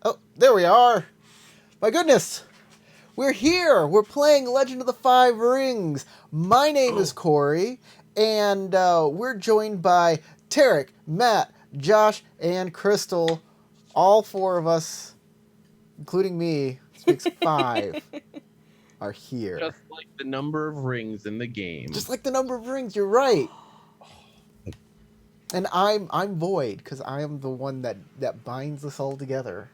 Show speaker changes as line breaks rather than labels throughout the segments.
Oh, there we are. My goodness. We're here. We're playing Legend of the Five Rings. My name is Corey, and we're joined by Tarek, Matt, Josh, and Crystal. All four of us, including me, this makes five, are here.
Just like the number of rings in the game.
Just like the number of rings, you're right. And I'm Void, because I am the one that binds us all together.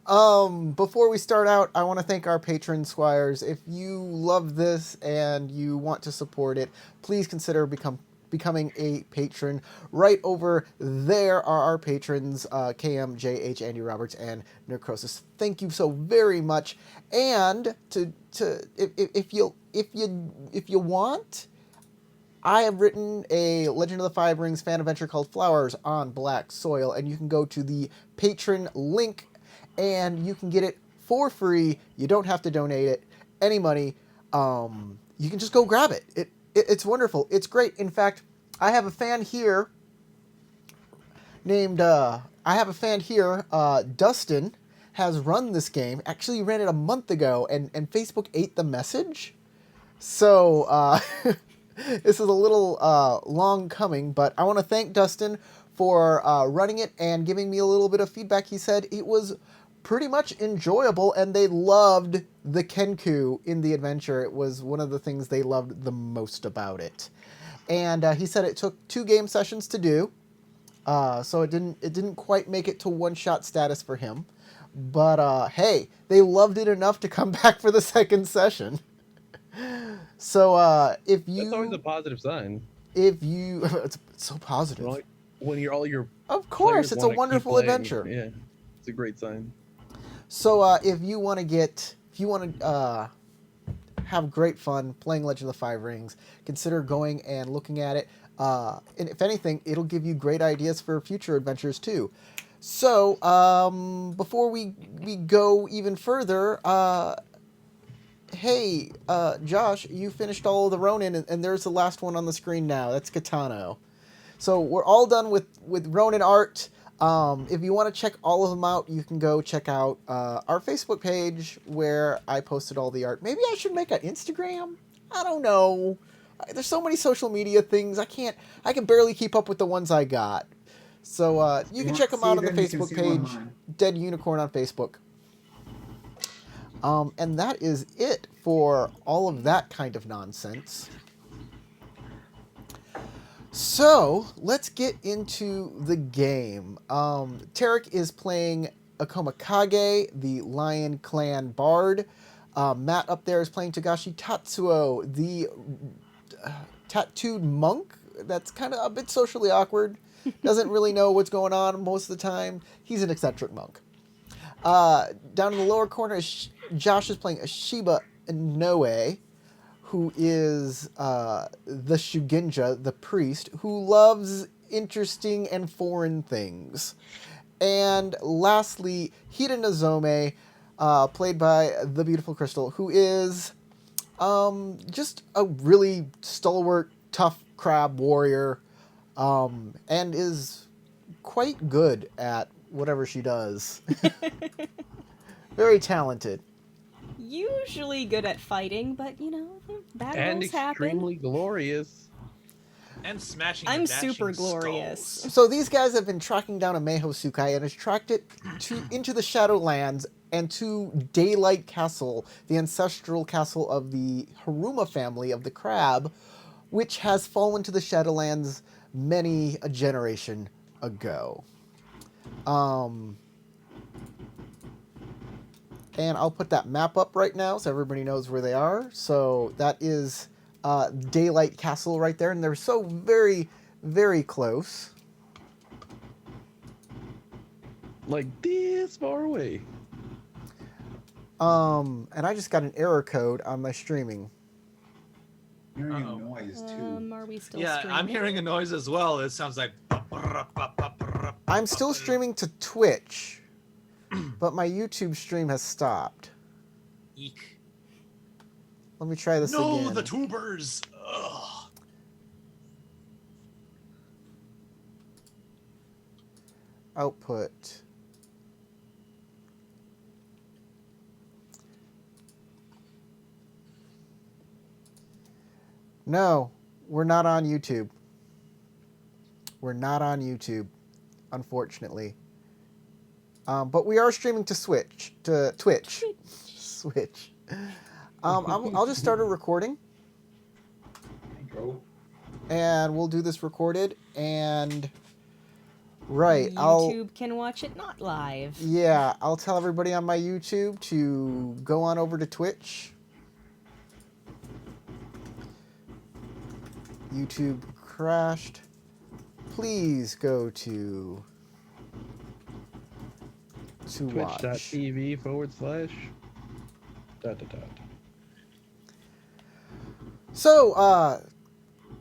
Before we start out, I want to thank our patron squires. If you love this and you want to support it, please consider becoming a patron. Right over there are our patrons, KM, JH, Andy Roberts, and Necrosis. Thank you so very much. And if you want, I have written a Legend of the Five Rings fan adventure called Flowers on Black Soil, and you can go to the patron link and you can get it for free. You don't have to donate any money. You can just go grab it. It's wonderful. It's great. In fact, I have a fan here named Dustin has run this game. Actually, he ran it a month ago, and Facebook ate the message. So this is a little long coming, but I want to thank Dustin for running it and giving me a little bit of feedback. He said it was pretty much enjoyable, and they loved the Kenku in the adventure. It was one of the things they loved the most about it. And he said it took 2 game sessions to do, so it didn't quite make it to one-shot status for him. But hey, they loved it enough to come back for the second session. So if you...
That's always a positive sign.
If you... it's so positive.
When all your...
Of course, it's a wonderful adventure.
Yeah, it's a great sign.
So if you want to have great fun playing Legend of the Five Rings, consider going and looking at it. And if anything, it'll give you great ideas for future adventures too. So before we go even further, hey, Josh, you finished all of the Ronin, and there's the last one on the screen now. That's Kitano. So we're all done with Ronin art. If you want to check all of them out, you can go check out our Facebook page where I posted all the art. Maybe I should make an Instagram? I don't know. There's so many social media things. I can barely keep up with the ones I got. So you can check them out on the Facebook page, Dead Unicorn on Facebook. And that is it for all of that kind of nonsense. So, let's get into the game. Tarek is playing Akoma Kage, the Lion Clan Bard. Matt up there is playing Togashi Tatsuo, the tattooed monk. That's kind of a bit socially awkward. Doesn't really know what's going on most of the time. He's an eccentric monk. Down in the lower corner, Josh is playing Ashiba Inoue, who is the Shugenja, the priest, who loves interesting and foreign things. And lastly, Hida Nazome, played by the beautiful Crystal, who is just a really stalwart, tough crab warrior, and is quite good at whatever she does. Very talented.
Usually good at fighting, but bad rolls happen.
And extremely glorious.
And smashing.
I'm super glorious.
So these guys have been tracking down a Meiho Tsukai and has tracked it into the Shadowlands and to Daylight Castle, the ancestral castle of the Haruma family of the crab, which has fallen to the Shadowlands many a generation ago. And I'll put that map up right now so everybody knows where they are. So that is Daylight Castle right there. And they're so very, very close.
Like this far away.
And I just got an error code on my streaming.
Hearing a noise too.
Are we still
Yeah,
streaming?
I'm hearing a noise as well. It sounds like...
I'm still streaming to Twitch. But my YouTube stream has stopped.
Eek.
Let me try this again.
No, the tubers! Ugh.
output. No, we're not on YouTube. We're not on YouTube, unfortunately. But we are streaming to Switch, to Twitch. Switch. I'll just start a recording.
Go.
And we'll do this recorded. And right,
YouTube can watch it not live.
Yeah, I'll tell everybody on my YouTube to go on over to Twitch. YouTube crashed. Please go to watch.
Twitch.tv/. ...
So,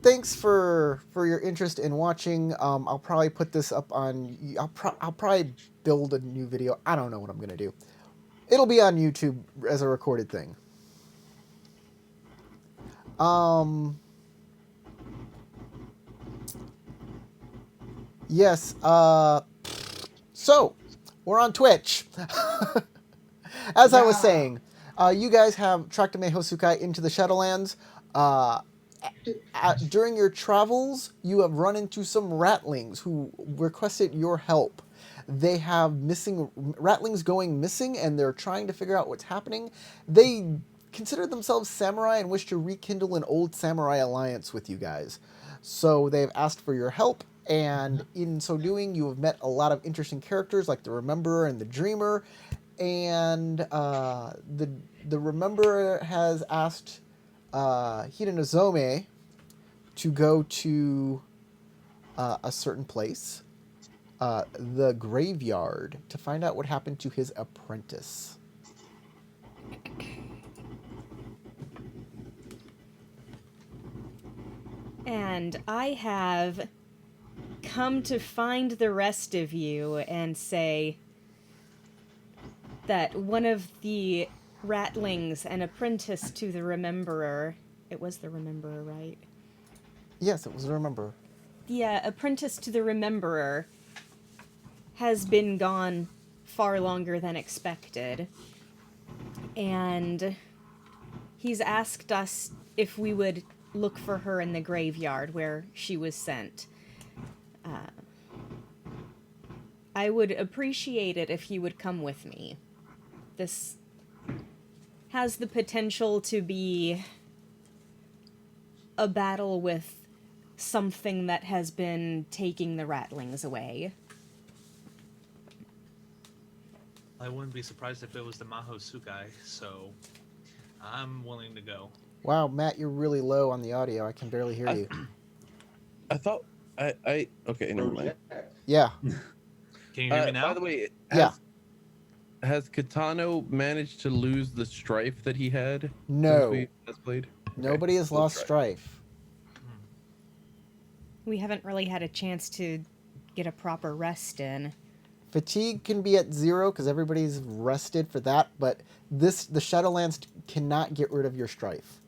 thanks for your interest in watching. I'll probably put this up on. I'll probably build a new video. I don't know what I'm gonna do. It'll be on YouTube as a recorded thing. Yes. So we're on Twitch. As I was saying, you guys have tracked Ame Hosukai into the Shadowlands. During your travels, you have run into some ratlings who requested your help. They have ratlings going missing, and they're trying to figure out what's happening. They consider themselves samurai and wish to rekindle an old samurai alliance with you guys. So they've asked for your help, and in so doing, you have met a lot of interesting characters like the Rememberer and the Dreamer. And the Rememberer has asked Hidenozome to go to a certain place, the graveyard, to find out what happened to his apprentice.
And I have come to find the rest of you and say that one of the ratlings, an apprentice to the Rememberer, it was the Rememberer, right?
Yes, it was the Rememberer.
The apprentice to the Rememberer has been gone far longer than expected. And he's asked us if we would look for her in the graveyard where she was sent. I would appreciate it if you would come with me. This has the potential to be a battle with something that has been taking the ratlings away.
I wouldn't be surprised if it was the Mahosukai, so I'm willing to go.
Wow, Matt, you're really low on the audio. I can barely hear you.
I thought okay, never mind.
Yeah.
Can you hear me now?
By the way,
Yeah.
Has Kitano managed to lose the strife that he had?
No.
Since we last played?
Nobody has
Still
lost strife.
We haven't really had a chance to get a proper rest in.
Fatigue can be at 0 because everybody's rested for that, but the Shadowlands cannot get rid of your strife.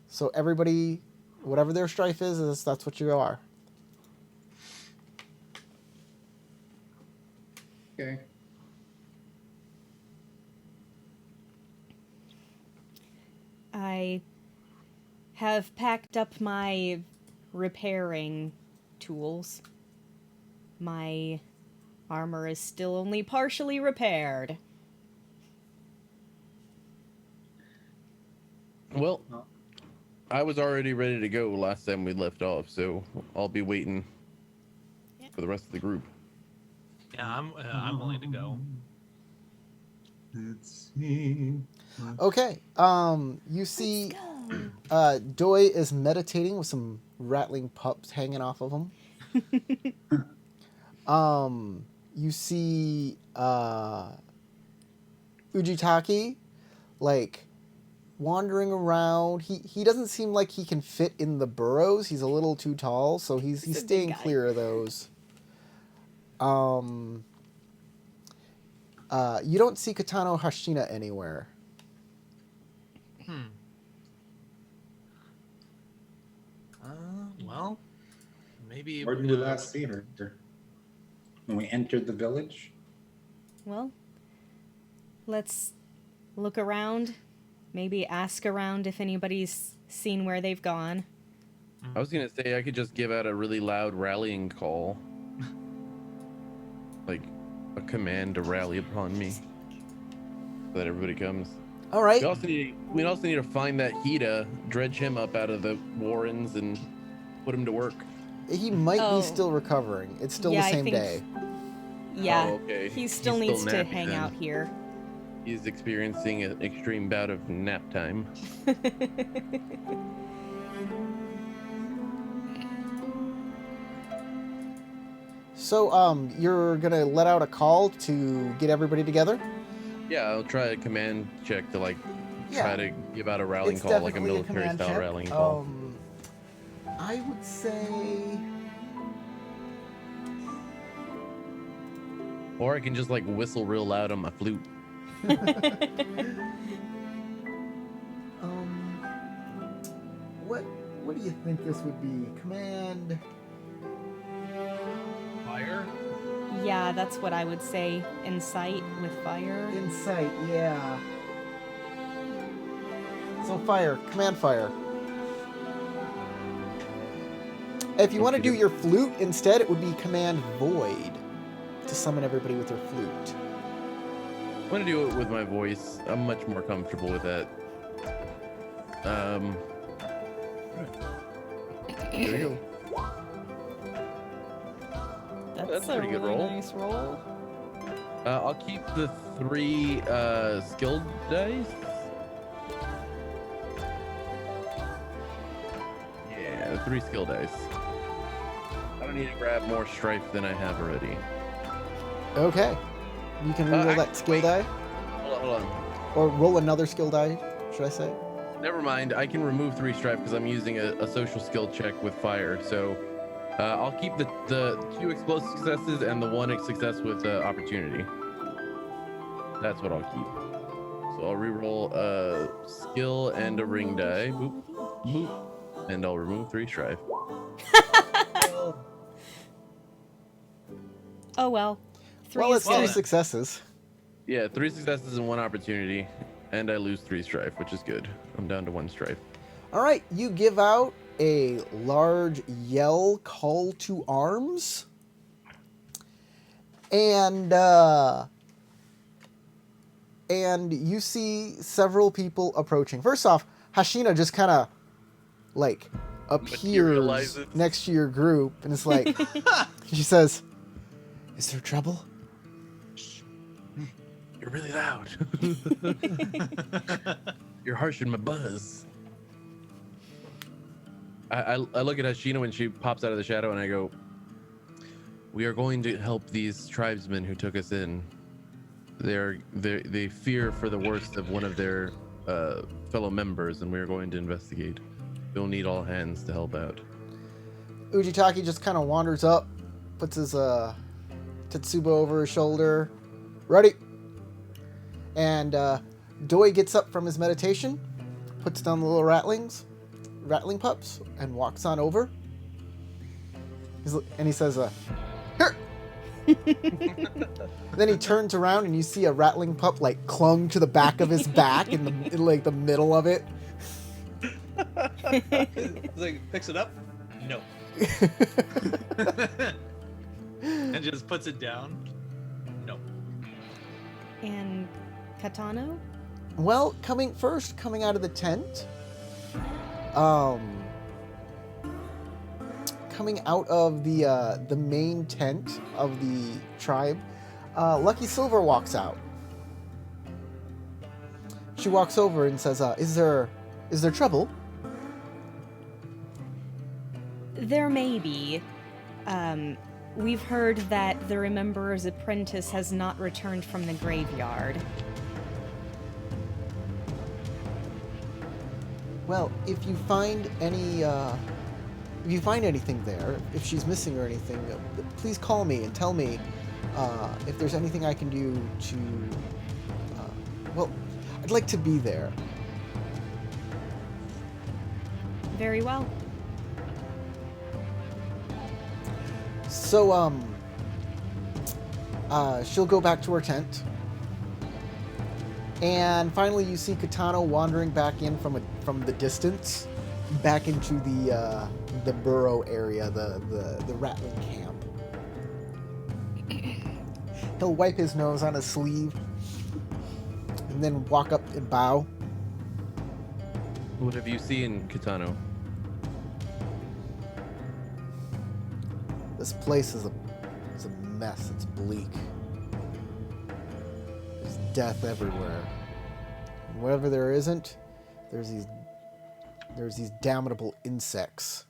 So everybody, whatever their strife is that's what you are.
Okay.
I have packed up my repairing tools. My armor is still only partially repaired.
Well, I was already ready to go last time we left off, so I'll be waiting for the rest of the group.
Yeah, I'm willing to go.
Let's see.
Okay. You see, Doi is meditating with some rattling pups hanging off of him. You see, Ujitaki, like, wandering around. He doesn't seem like he can fit in the burrows. He's a little too tall, so he's
a
staying
big guy.
clear of those. You don't see Kitano Hashina anywhere.
Well, maybe
Where did we last see her? when we entered the village?
Well, let's look around. Maybe ask around if anybody's seen where they've gone.
I was gonna say I could just give out a really loud rallying call, like a command to rally upon me, so that everybody comes.
All right.
We also need to find that Hida, dredge him up out of the warrens, and put him to work.
He might
Oh.
be still recovering. It's still
Yeah,
the
I
same
think-
day.
Yeah,
Oh, okay.
he still
He's
needs to
nappy
hang
then.
out here.
He's experiencing an extreme bout of nap time.
So, you're gonna let out a call to get everybody together?
Yeah, I'll try a command check to like
Yeah.
try to give out a rallying
It's
call, like a
definitely
military
command
style
check.
rallying call.
I would say
Or I can just like whistle real loud on my flute.
what do you think this would be? Command.
Fire?
Yeah, that's what I would say. Insight with fire.
Insight, yeah. So fire, command fire. If you want to do your flute instead, it would be command void to summon everybody with your flute.
I'm gonna do it with my voice. I'm much more comfortable with that. There you go. That's a
a
pretty good
really
roll.
nice roll.
I'll keep the 3 skilled dice. Yeah, the 3 skill dice. I don't need to grab more strife than I have already.
Okay. You can reroll that
actually,
skill
wait.
die,
Hold on.
or roll another skill die, should I say?
Never mind. I can remove 3 strife because I'm using a social skill check with fire. So I'll keep the 2 explosive successes and the 1 success with opportunity. That's what I'll keep. So I'll reroll a skill and a ring die. Boop, boop. And I'll remove 3 strife.
Oh well. Three
Well,
is
it's 3
good.
successes.
Yeah, 3 successes and 1 opportunity. And I lose 3 strife, which is good. I'm down to 1 strife.
All right, you give out a large yell call to arms. And you see several people approaching. First off, Hashina just kind of like appears
Materializes.
next to your group and it's like she says, "Is there trouble?"
You're really loud. You're harshing my buzz. I look at Hashina when she pops out of the shadow and I go, "We are going to help these tribesmen who took us in. They fear for the worst of one of their fellow members, and we are going to investigate. We'll need all hands to help out."
Ujitaki just kind of wanders up, puts his Tetsuba over his shoulder. Ready? And Doi gets up from his meditation, puts down the little rattling pups, and walks on over. And he says, "Here!" Then he turns around and you see a rattling pup like clung to the back of his back in the middle of it.
It's like, picks it up? No. And just puts it down? No.
And Katano?
Well, coming out of the tent, coming out of the main tent of the tribe, Lucky Silver walks out. She walks over and says, "Is there trouble?"
There may be. We've heard that the Rememberer's apprentice has not returned from the graveyard.
Well, if you find anything there, if she's missing or anything, please call me and tell me if there's anything I can do to. Well, I'd like to be there.
Very well.
So, She'll go back to her tent. And finally, you see Kitano wandering back in from the distance, back into the burrow area, the rattling camp. He'll wipe his nose on his sleeve, and then walk up and bow.
What have you seen, Kitano?
This place is a mess. It's bleak. There's death everywhere. And wherever there isn't, there's these damnable insects.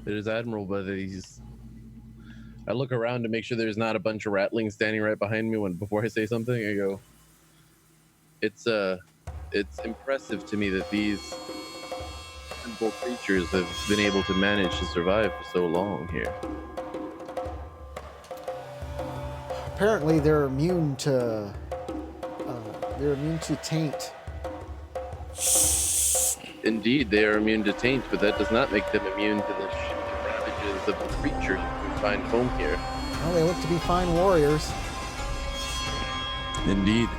It is admirable, but these. I look around to make sure there's not a bunch of rattlings standing right behind me before I say something. I go. It's impressive to me that these simple creatures have been able to manage to survive for so long here.
Apparently, they're immune to taint.
Indeed, they are immune to taint, but that does not make them immune to the ravages of the creatures who find home here.
Well, they look to be fine warriors.
Indeed.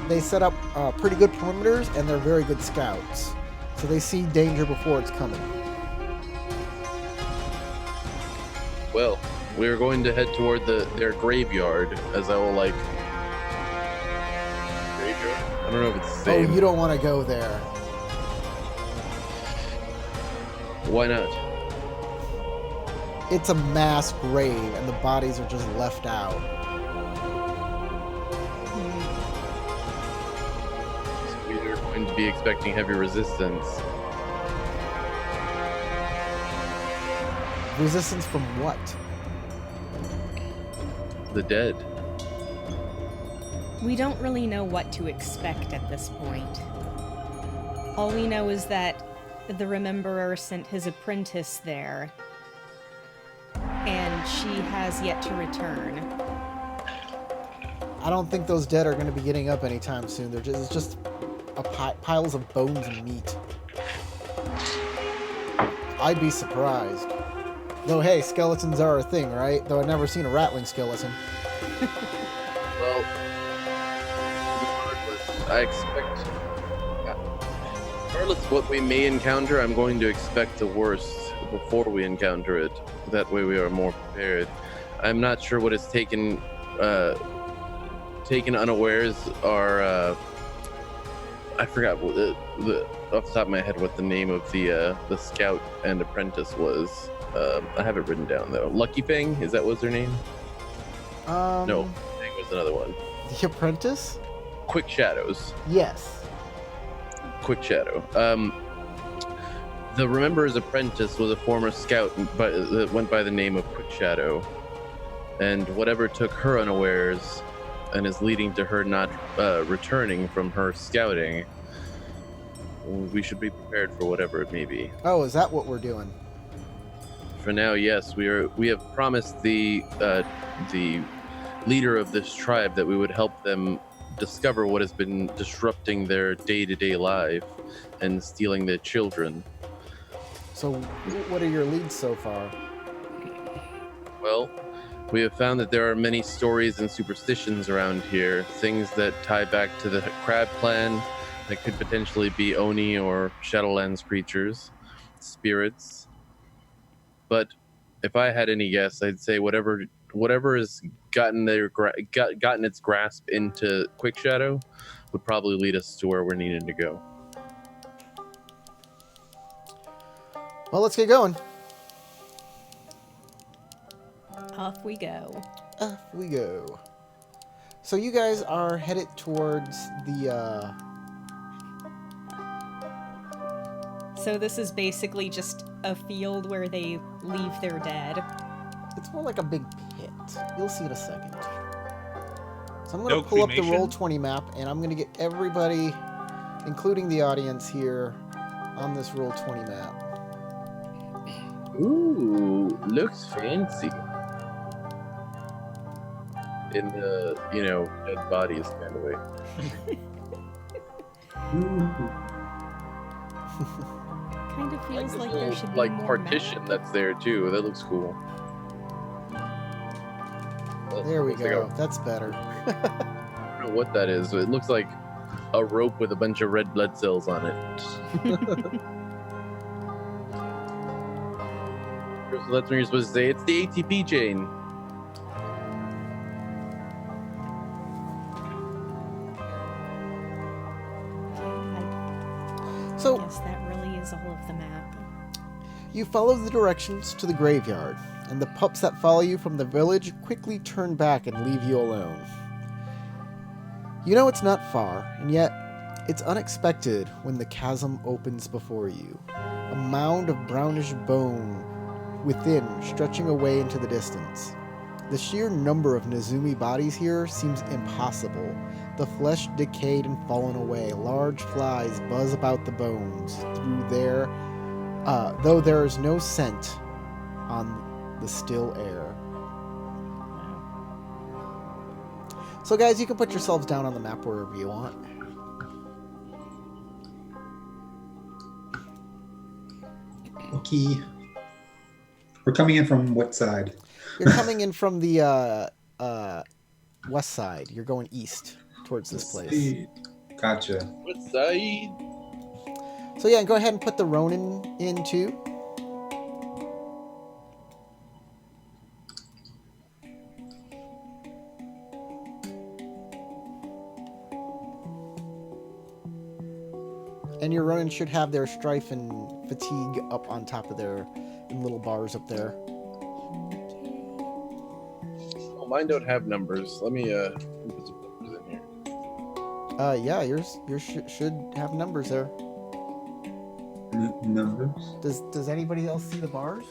They set up pretty good perimeters, and they're very good scouts. So they see danger before it's coming.
Well, we're going to head toward their graveyard, as I will like. Graveyard? I don't know if it's the
Oh,
same.
you don't want to go there.
Why not?
It's a mass grave, and the bodies are just left out.
So we are going to be expecting heavy resistance.
Resistance from what?
The dead.
We don't really know what to expect at this point. All we know is that the Rememberer sent his apprentice there, and she has yet to return.
I don't think those dead are going to be getting up anytime soon. It's just piles of bones and meat. I'd be surprised. Though, hey, skeletons are a thing, right? Though I've never seen a rattling skeleton.
Well, regardless, I expect. Regardless of what we may encounter, I'm going to expect the worst before we encounter it. That way we are more prepared. I'm not sure what is taken unawares are. I forgot what off the top of my head what the name of the scout and apprentice was. I have it written down though. Lucky Fang, is that was their name? No, Fang was another one.
The apprentice?
Quick Shadows.
Yes.
Quick Shadow. The Rememberer's apprentice was a former scout that went by the name of Quick Shadow, and whatever took her unawares and is leading to her not returning from her scouting, we should be prepared for whatever it may be.
Oh, is that what we're doing?
For now, yes, we have promised the leader of this tribe that we would help them discover what has been disrupting their day-to-day life and stealing their children.
So, what are your leads so far?
Well, we have found that there are many stories and superstitions around here, things that tie back to the Crab Clan, that could potentially be Oni or Shadowlands creatures, spirits. But if I had any guess, I'd say whatever has gotten its grasp into Quick Shadow would probably lead us to where we're needing to go.
Well, let's get going.
Off we go.
Off we go. So you guys are headed towards the,
So this is basically just a field where they leave their dead.
It's more like a big pit. You'll see in a second. So I'm going to
No
pull up the
cremation?
Roll20 map, and I'm going to get everybody, including the audience here, on this Roll20 map.
Ooh, looks fancy. In the, dead bodies kind of way.
Kind of feels
this
like
little,
there should be
like
more
partition
map.
that's there too. That looks cool.
There we
Looks like
go. That's better.
I don't know what that is. It looks like a rope with a bunch of red blood cells on it. So that's when you're supposed to say it's the ATP chain.
I
So
guess that really is all of the map.
you follow the directions to the graveyard, and the pups that follow you from the village quickly turn back and leave you alone. You know it's not far, and yet it's unexpected when the chasm opens before you. A mound of brownish bone within, stretching away into the distance. The sheer number of Nezumi bodies here seems impossible. The flesh decayed and fallen away. Large flies buzz about the bones through there, though there is no scent on the still air. So guys, you can put yourselves down on the map wherever you want.
Okay. We're coming in from what side?
You're coming in from the west side. You're going east towards this place.
Gotcha.
What side?
So yeah, go ahead and put the Ronin in too. And your Ronin should have their strife and fatigue up on top of their in little bars up there.
Oh, mine don't have numbers. Let me put some numbers in here.
Yeah, yours should have numbers there.
Numbers.
Does anybody else see the bars?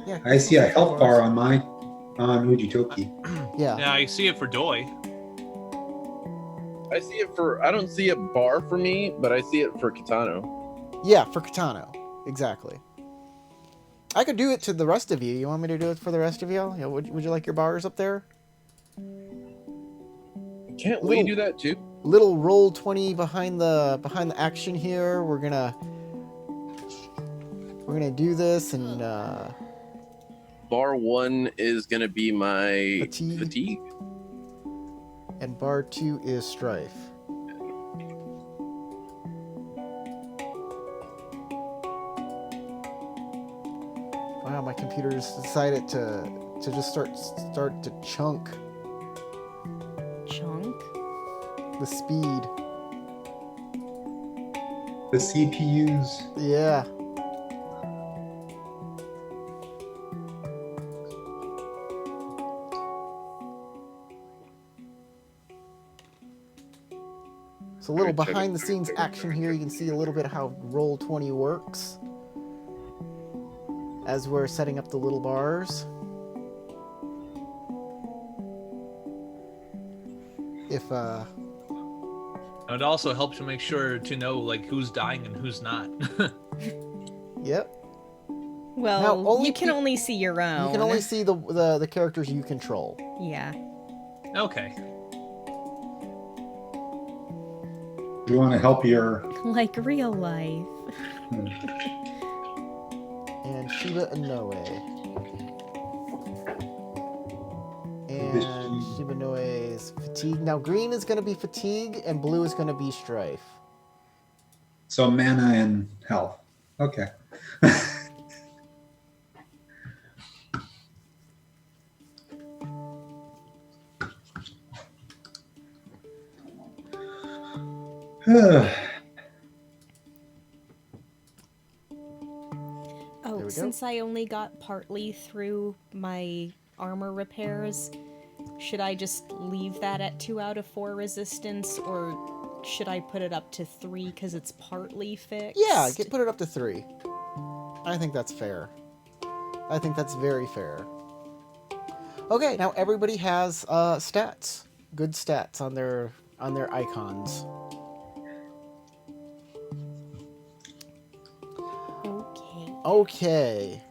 Yeah.
I see a health
bars.
bar on mine on Ujitoki.
Yeah.
Yeah, I see it for Doi.
I see it for. I don't see a bar for me, but I see it for Kitano.
Yeah, for Kitano. Exactly. I could do it to the rest of you. You want me to do it for the rest of you? Yeah, would you like your bars up there?
Can't we
Little-
do that too?
Little roll 20 behind the action here. We're gonna do this and
Bar 1 is gonna be my
Fatigue. And bar 2 is strife. Wow, my computer just decided to just start to chunk
Chunk?
the speed.
The CPUs.
Yeah. So a little behind the scenes action here. You can see a little bit how Roll20 works as we're setting up the little bars. If
And it also helps to make sure to know like who's dying and who's not.
yep.
Well,
Now, only
you can
peop-
only see your own.
You can only see the characters you control.
Yeah.
Okay.
You want to help your.
Like real life.
And Shiba Inoue.
This-
And Shiba Inoue's fatigue. Now green is going to be fatigue and blue is going to be strife.
So mana and health. Okay.
Oh,
we go.
since I only got partly through my armor repairs, should I just leave that at 2 out of 4 resistance, or should I put it up to 3 because it's partly fixed?
Yeah, put it up to 3. I think that's fair. I think that's very fair. Okay, now everybody has stats. Good stats on their icons.
Okay.
Okay.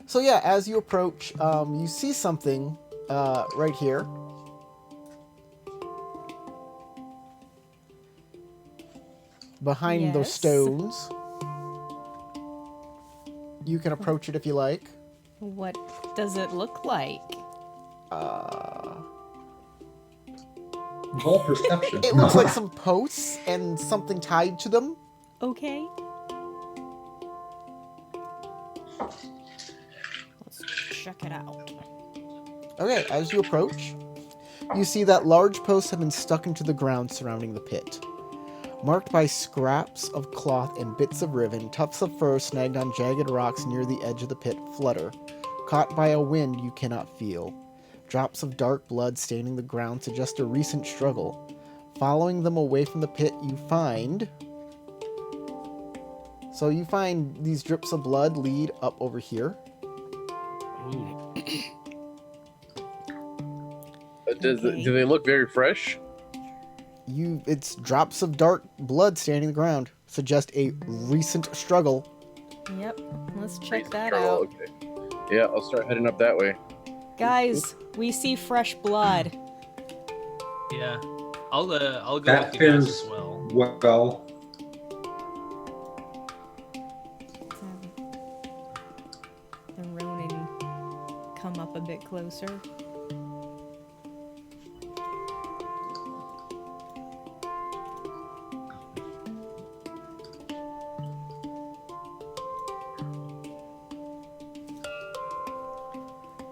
So yeah, as you approach, you see something right here. behind those
Yes.
stones. You can approach it if you like.
What does it look like?
Roll perception.
It looks like some posts and something tied to them.
Okay. Let's check it out.
Okay, as you approach, you see that large posts have been stuck into the ground surrounding the pit. Marked by scraps of cloth and bits of ribbon, tufts of fur snagged on jagged rocks near the edge of the pit flutter, caught by a wind you cannot feel. Drops of dark blood staining the ground suggest a recent struggle. Following them away from the pit, you find... So you find these drips of blood lead up over here.
Ooh.
Okay.
Do they look very fresh?
It's drops of dark blood staining the ground. Suggest a recent struggle.
Yep. Let's check
Recent
that
struggle,
out.
Okay. Yeah, I'll start heading up that way.
Guys, we see fresh blood.
Yeah. I'll go
That
with you guys
fares
as well.
well.
The Ronin come up a bit closer.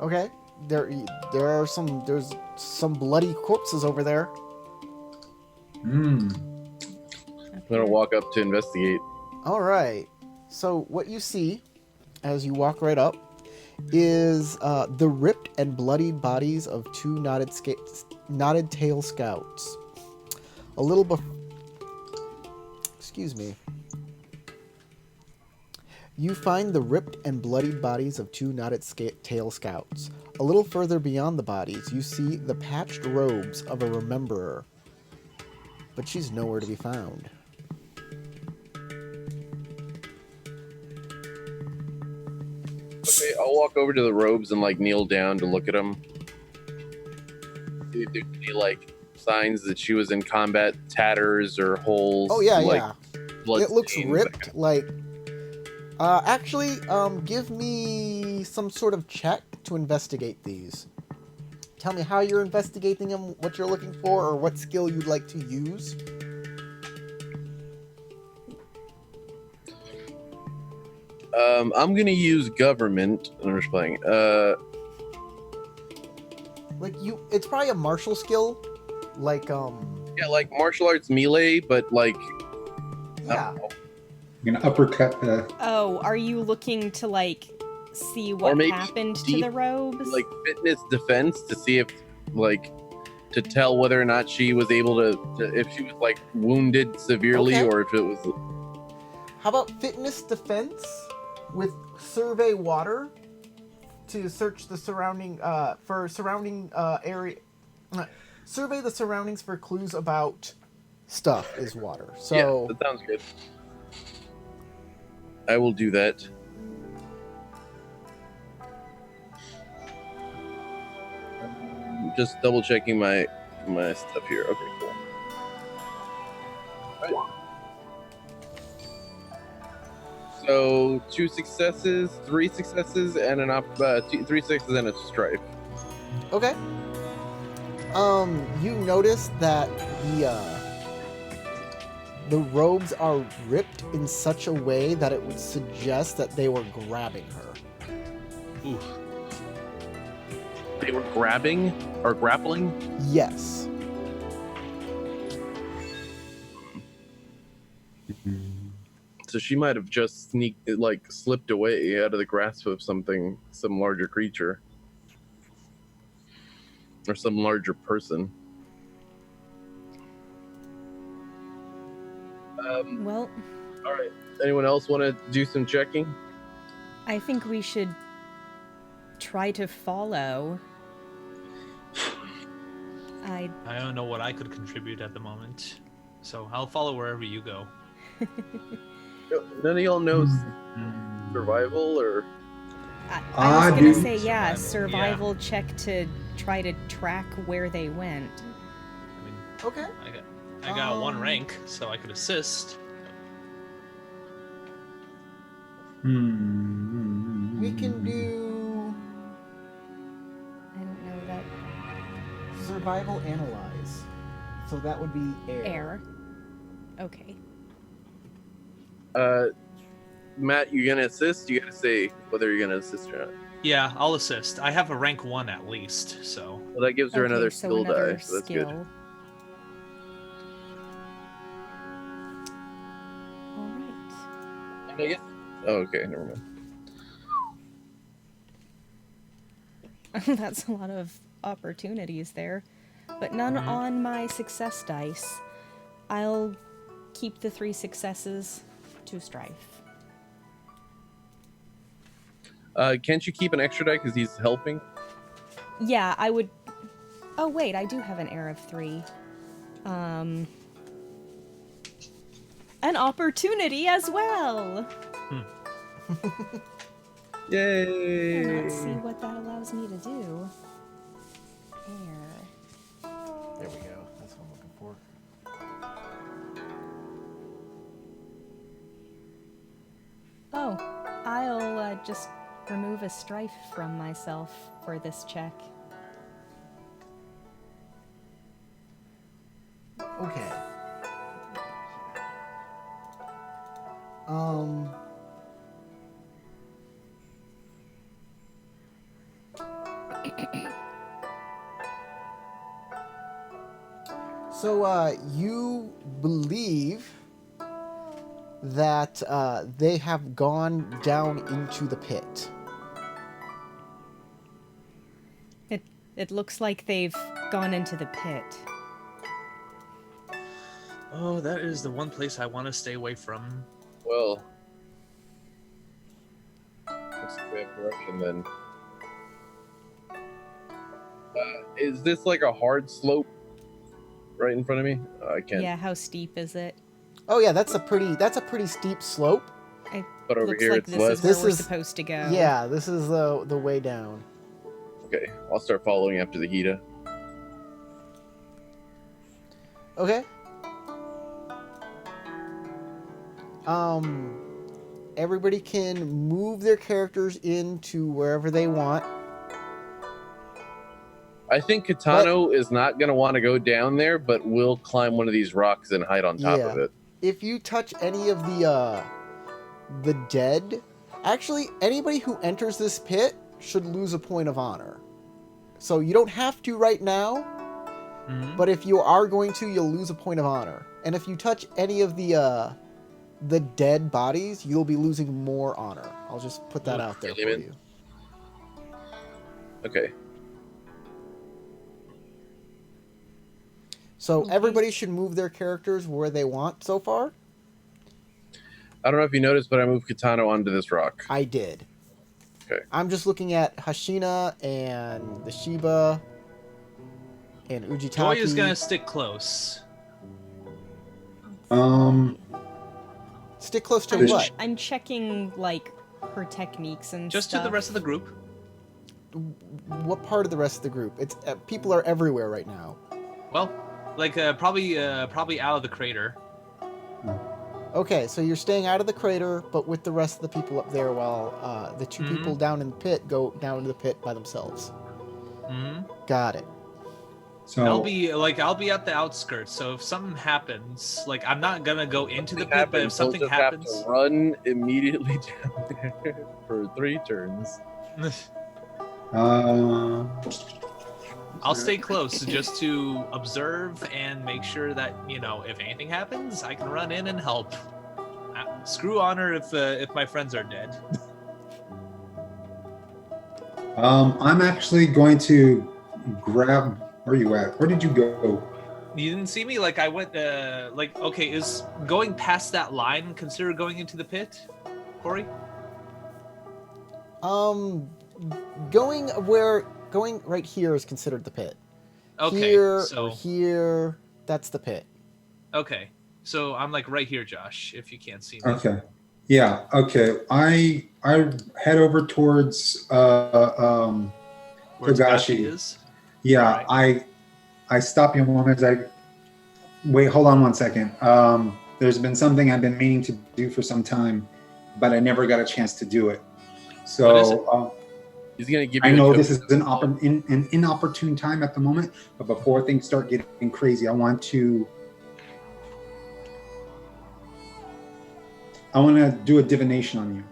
Okay. There's some bloody corpses over there.
Hmm.
I'm gonna walk up to investigate.
All right. So what you see as you walk right up is the ripped and bloodied bodies of two knotted tail scouts. A little excuse me. You find the ripped and bloodied bodies of two knotted tail scouts. A little further beyond the bodies, you see the patched robes of a rememberer. But she's nowhere to be found.
Okay, I'll walk over to the robes and like kneel down to look at them. See if there's any like signs that she was in combat, tatters or holes.
Oh yeah,
like,
yeah.
blood
It looks
stains,
ripped, like... actually, give me some sort of check to investigate these. Tell me how you're investigating them, what you're looking for, or what skill you'd like to use.
I'm gonna use government. I'm just playing.
It's probably a martial skill, like
Yeah, like martial arts melee, but like, I
yeah.
don't know.
I'm gonna uppercut the.
Oh, are you looking to like see
Or
what
maybe
happened to
deep,
the robes?
like fitness defense to see if like to tell whether or not she was able to if she was like wounded severely
Okay.
or if it was.
How about fitness defense with survey water to search the surrounding for surrounding area. Survey the surroundings for clues about stuff is water. So
Yeah, that sounds good. I will do that. Just double checking my stuff here. Okay, cool. Alright. So 2 successes, 3 successes, and an 3 successes and a strife.
okay. You notice that the robes are ripped in such a way that it would suggest that they were grabbing her.
Oof.
They were grabbing or grappling.
Yes.
So she might have just slipped away out of the grasp of some larger creature. Or some larger person.
Well,
All right. Anyone else want to do some checking?
I think we should try to follow.
I don't know what I could contribute at the moment, so I'll follow wherever you go.
None of y'all knows survival or.
I was
I
gonna
do.
say, yeah,
Survival,
survival check to try to track where they went.
I mean,
Okay.
I got one rank, so I could assist.
We can do
I don't know that.
survival analyze. So that would be
Air. Okay.
Matt, you gonna assist? You gotta say whether you're gonna assist or not.
Yeah, I'll assist. I have a rank 1 at least, so.
Well, that gives her
Okay,
another
so
skill
another
die, so that's good.
skill. All right.
And I guess. Oh, okay, never mind.
That's a lot of opportunities there, but none on my success dice. I'll keep the 3 successes to strife.
Can't you keep an extra die because he's helping?
Yeah, I would. Oh wait, I do have an air of 3. An opportunity as well.
Yay!
Let's see what that allows me to do. Air.
There we go. That's what I'm looking for.
Oh, I'll just remove a strife from myself for this check.
Okay. So, you believe that they have gone down into the pit.
It looks like they've gone into the pit.
Oh, that is the one place I want to stay away from.
Well, let's we have direction then. Is this like a hard slope right in front of me? I can't.
Yeah, how steep is it?
Oh yeah, that's a pretty steep slope.
But over
Looks
here
like
it's
this
less.
is where
This
we're
is-
supposed to go.
Yeah, this is the way down.
Okay, I'll start following after the Hida.
Okay. Everybody can move their characters into wherever they want.
I think Katano is not going to want to go down there, but will climb one of these rocks and hide on top of
Yeah.
it.
If you touch any of the dead, actually anybody who enters this pit should lose a point of honor. So you don't have to right now, but if you are going to, you'll lose a point of honor. And if you touch any of the dead bodies, you'll be losing more honor. I'll just put that out there for
Damn it.
you.
Okay.
So
Okay.
everybody should move their characters where they want so far.
I don't know if you noticed, but I moved Katano onto this rock.
I did.
Okay.
I'm just looking at Hashina and the Shiba and Ujitaki.
Joy is gonna stick close.
Stick close to
I'm,
what?
I'm checking like her techniques and
Just
stuff.
to the rest of the group.
What part of the rest of the group? It's people are everywhere right now.
Well, like probably out of the crater.
Okay, so you're staying out of the crater, but with the rest of the people up there, while the two people down in the pit go down into the pit by themselves. Got it.
So
I'll be at the outskirts. So if something happens, like I'm not gonna go into the pit, but if
We'll
something
just
happens,
have to run immediately down there for 3 turns.
I'll stay close just to observe and make sure that if anything happens, I can run in and help. Screw honor if my friends are dead.
I'm actually going to grab. Where are you at? Where did you go?
You didn't see me? Like I went. Okay, is going past that line considered going into the pit, Corey?
Going right here is considered the pit.
Okay,
Here
so
or here, that's the pit.
okay, so I'm like right here, Josh. If you can't see me.
Okay. Yeah. Okay. I head over towards
Where
Togashi.
is.
Yeah. I stop you a moment. Wait. Hold on one second. There's been something I've been meaning to do for some time, but I never got a chance to do it.
What is it?
So
He's gonna give you.
I
a
know
joke.
this is an inopportune time at the moment, but before things start getting crazy, I want to do a divination on you.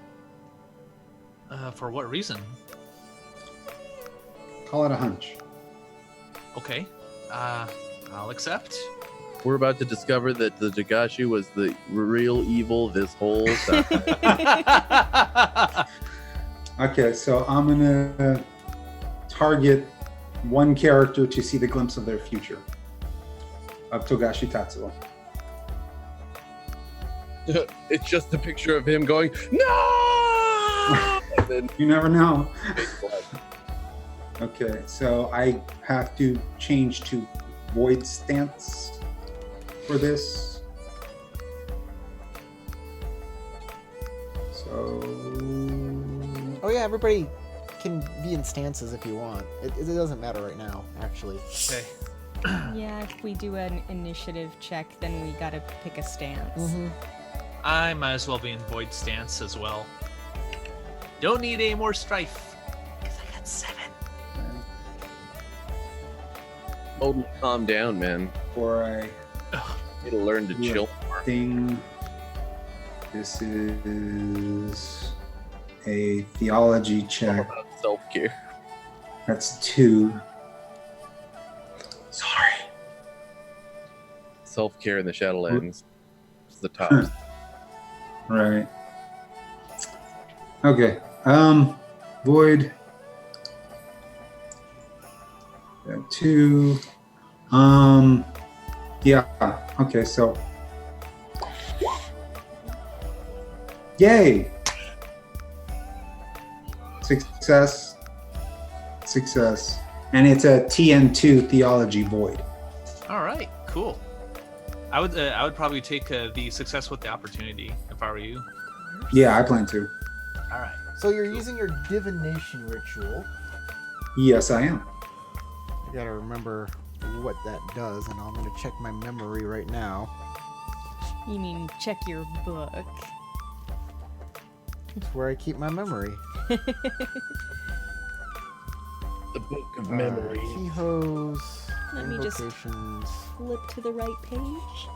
For what reason?
Call it a hunch.
Okay. I'll accept.
We're about to discover that the Jagashi was the real evil this whole time.
Okay, so I'm gonna target one character to see the glimpse of their future. Of Togashi Tatsuo.
It's just a picture of him going, no! And then
You never know.
big blood.
Okay, so I have to change to void stance for this. So
Oh yeah, everybody can be in stances if you want. It doesn't matter right now, actually.
Okay.
Yeah, if we do an initiative check, then we gotta pick a stance.
Mm-hmm.
I might as well be in void stance as well. Don't need any more strife. Because I got 7.
Odin, calm down, man.
before I
You need to learn to
Yeah.
chill more.
thing, this is a theology
All
check.
about self-care.
That's 2. Sorry.
Self-care in the Shadowlands. It's the top.
Right. Okay. Void. Got 2. Yeah. Okay. So. Yay. Success. Success. And it's a TN2 theology void.
All right, cool. I would probably take the success with the opportunity if I were you.
Yeah, I plan to.
All right.
So you're using your divination ritual.
Yes, I am.
I gotta remember what that does, and I'm gonna check my memory right now.
You mean check your book?
It's where I keep my memory.
The book of memory.
Keyhose.
Let me just-
Invocations.
Flip to the right page.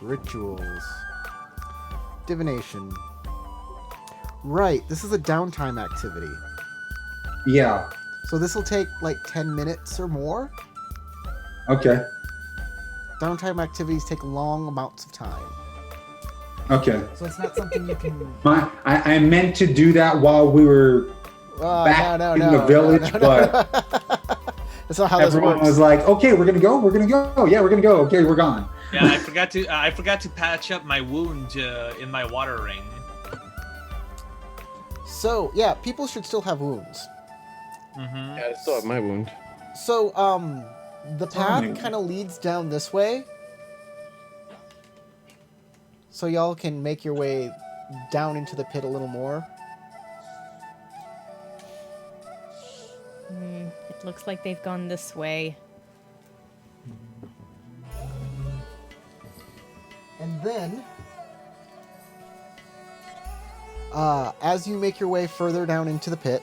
Rituals. Divination. Right, this is a downtime activity.
Yeah.
So this will take like 10 minutes or more.
Okay.
Downtime activities take long amounts of time.
Okay.
So it's not something you can.
I meant to do that while we were
Oh,
back in the village,
That's not how this
everyone
works.
was like, "Okay, we're gonna go. We're gonna go. Yeah, we're gonna go. Okay, we're gone."
Yeah, I forgot to patch up my wound in my water ring.
So yeah, people should still have wounds.
Mm-hmm.
Yeah, I still have my wound.
So the path
me.
kind of leads down this way. So y'all can make your way down into the pit a little more.
It looks like they've gone this way.
And then, as you make your way further down into the pit,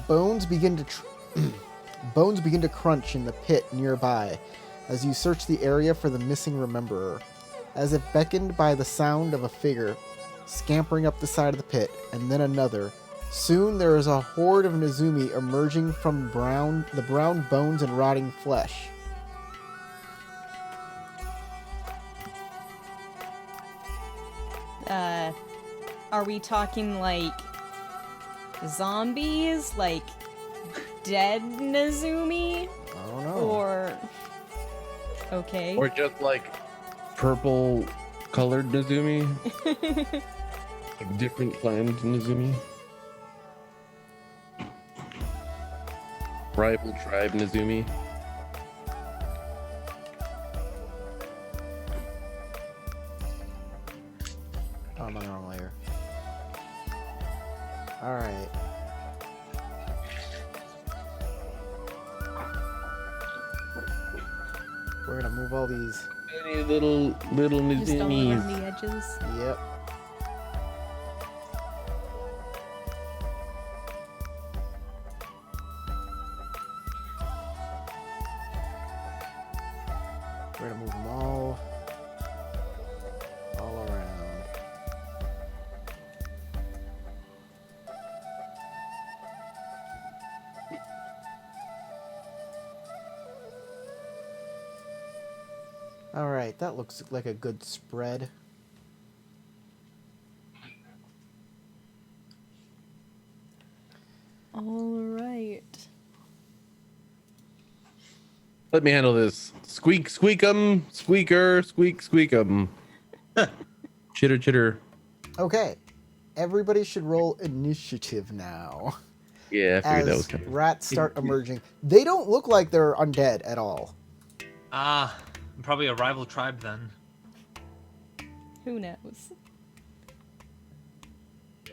bones begin to bones begin to crunch in the pit nearby as you search the area for the missing rememberer, as if beckoned by the sound of a figure scampering up the side of the pit, and then another. Soon there is a horde of Nezumi emerging from the brown bones and rotting flesh.
Are we talking like zombies, like dead Nezumi,
I don't know.
or okay?
Or just like purple colored Nezumi. Like different clan Nezumi. Rival tribe Nezumi.
Oh, I'm on the wrong layer. Alright. We're gonna move all these.
Any little
Just all
knees.
around the edges.
Yep. We're gonna move them all around. All right, that looks like a good spread.
All right.
Let me handle this. Squeak, squeak 'em. Squeaker, squeak, squeak 'em. Chitter, chitter.
Okay, everybody should roll initiative now.
Yeah, I figured that was
As
coming.
rats start emerging. They don't look like they're undead at all.
Ah, probably a rival tribe then.
Who knows?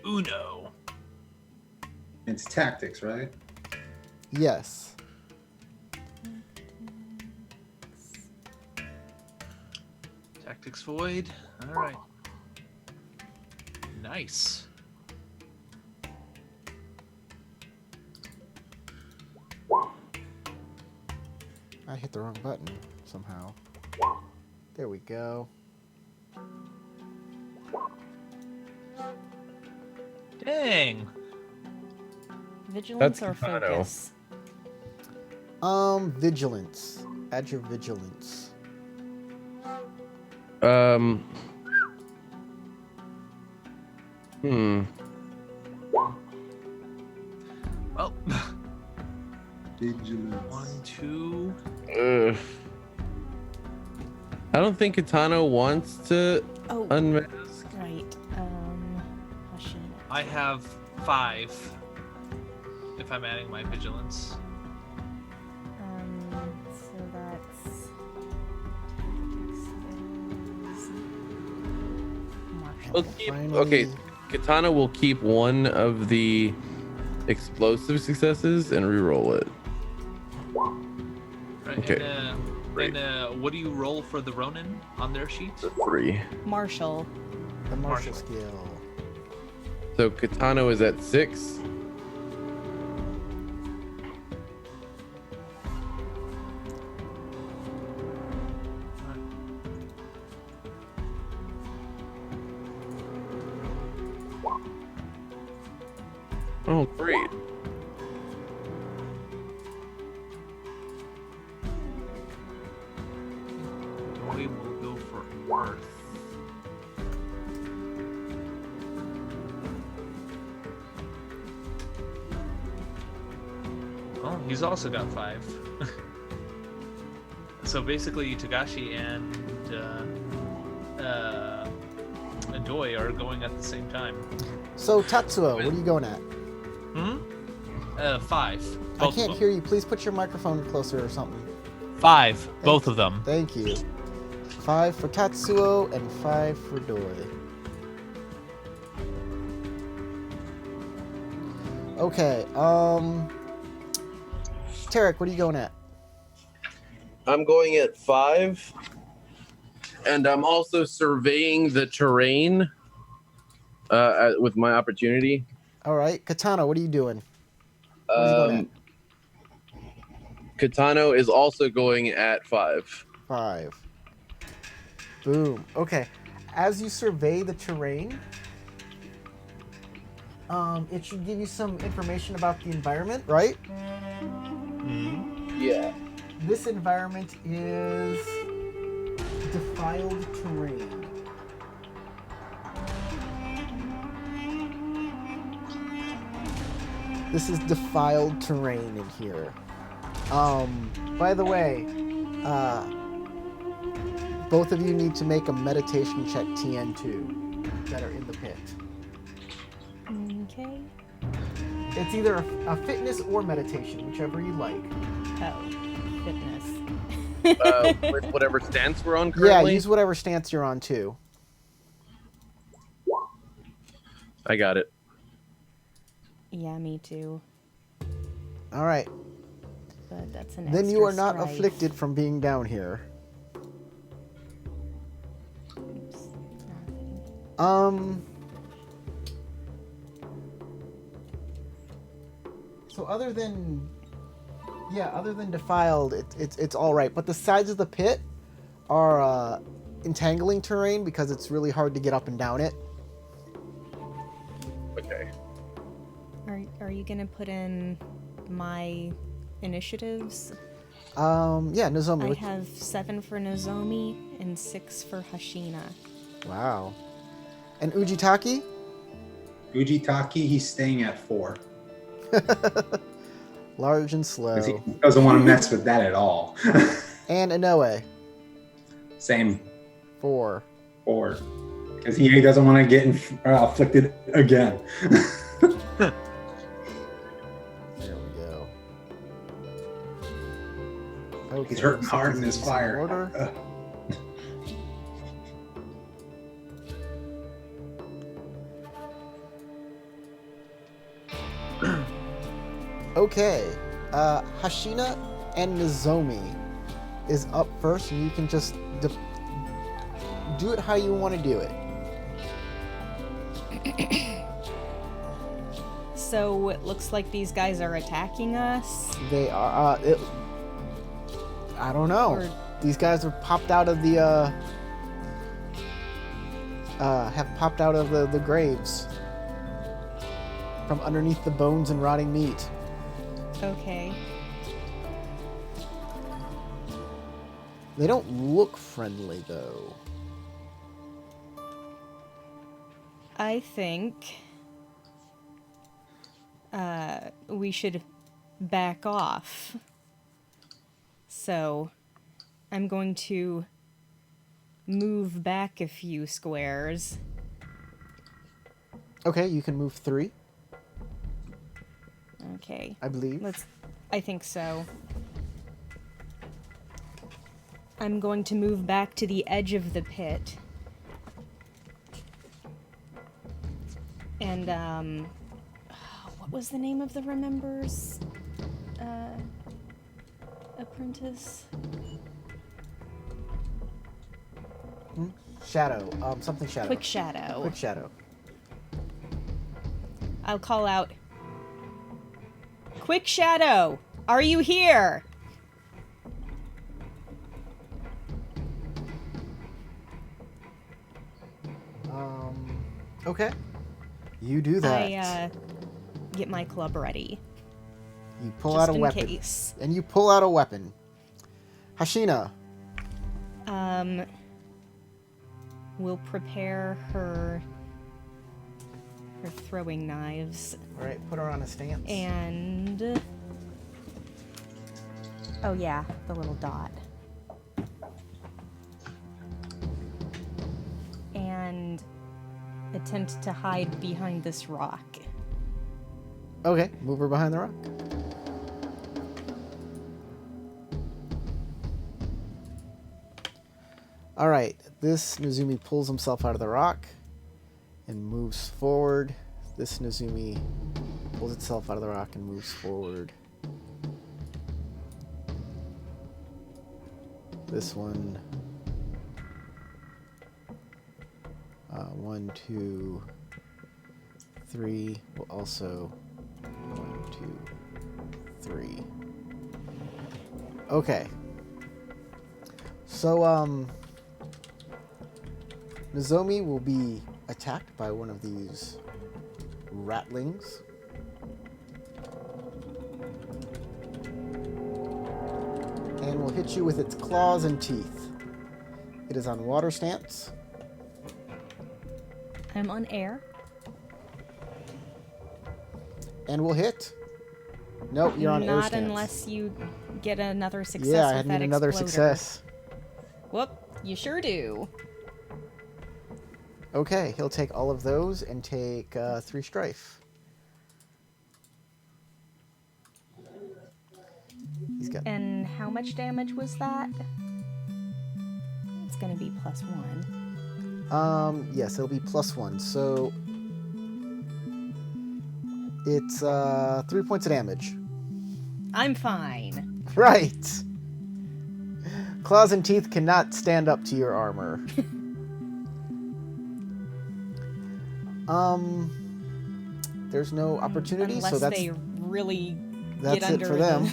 Uno.
It's tactics, right?
Yes.
Tactics void. All right. Nice.
I hit the wrong button somehow. There we go.
Dang.
Vigilance
That's
or
Kitano.
focus?
Vigilance. Add your vigilance.
Hmm.
Well,
Vigilance.
1, 2.
Ugh. I don't think Kitano wants to
Oh,
unmask.
right. Hashina.
I have 5. If I'm adding my vigilance.
So that's. Marshall.
We'll keep,
Finally-
okay, Katana will keep one of the explosive successes and re-roll it.
Right.
Okay.
And what do you roll for the Ronin on their sheet?
The 3.
Marshall.
The martial
Martial.
skill.
So Katana is at 6. Oh, great.
Joy will go for Earth. Oh, he's also got 5. So basically, Togashi and Doi are going at the same time.
So Tatsuo, what are you going at?
Hmm? 5.
I can't hear you. Please put your microphone closer or something.
5. Both of them.
Thank you. 5 for Tatsuo and 5 for Doi. Okay, Tarek, what are you going at?
I'm going at 5. And I'm also surveying the terrain with my opportunity.
All right, Katana, what are you doing? What are you going at?
Katano is also going at 5.
5. Boom. Okay. As you survey the terrain, it should give you some information about the environment, right?
Yeah.
This environment is defiled terrain. This is defiled terrain in here. By the way, both of you need to make a meditation check TN2 that are in the pit.
Okay.
It's either a fitness or meditation, whichever you like.
Oh, fitness.
With whatever stance we're on
Yeah,
currently.
use whatever stance you're on too.
I got it.
Yeah, me too.
All right.
But that's an
Then you
extra
are not
strife.
afflicted from being down here. So other than defiled, it's all right. But the sides of the pit are entangling terrain because it's really hard to get up and down it.
Okay.
Are you gonna put in my initiatives?
Yeah, Nozomi.
I
what-
have 7 for Nozomi and 6 for Hashina.
Wow. And Ujitaki?
Ujitaki, he's staying at 4
Large and slow.
because he doesn't want to mess with that at all.
And Inoue,
Same
4.
4 because he doesn't want to get afflicted again.
There we go. Okay,
He's hurting
so
hard in
this
this
is
fire.
order. Okay, Hashina and Nozomi is up first, and you can just do it how you want to do it.
So it looks like these guys are attacking us.
They are. I don't know.
Or-
These guys have popped out of the. Have popped out of the graves from underneath the bones and rotting meat.
Okay.
They don't look friendly though.
I think we should back off. So I'm going to move back a few squares.
Okay, you can move 3,
Okay.
I believe.
I think so. I'm going to move back to the edge of the pit. And, what was the name of the Remembers, apprentice?
Shadow. Something shadow.
Quick Shadow.
Quick shadow.
I'll call out, Quick Shadow, are you here?
Okay. You do that.
I, get my club ready.
You pull
just
out a
in
weapon.
case.
And you pull out a weapon. Hashina.
We'll prepare her throwing knives
All right, put her on a stance.
and oh yeah, the little dot. And attempt to hide behind this rock.
Okay, move her behind the rock. All right, this Nozomi pulls himself out of the rock and moves forward. This Nozomi pulls itself out of the rock and moves forward. This one. 1, 2, 3 will also 1, 2, 3. Okay. So Nozomi will be attacked by one of these ratlings. And will hit you with its claws and teeth. It is on water stance.
I'm on air.
And will hit. Nope, you're on air
Not
stance.
unless you get another success
Yeah, I
with
need
that
another
exploder.
success.
Whoop, you sure do.
Okay, he'll take all of those and take 3 strife. He's got.
And how much damage was that? It's gonna be +1.
Yes, it'll be +1. So it's 3 points of damage.
I'm fine.
Right. Claws and teeth cannot stand up to your armor. There's no opportunity,
Unless
so that's
they really
that's
get
it
under
for them.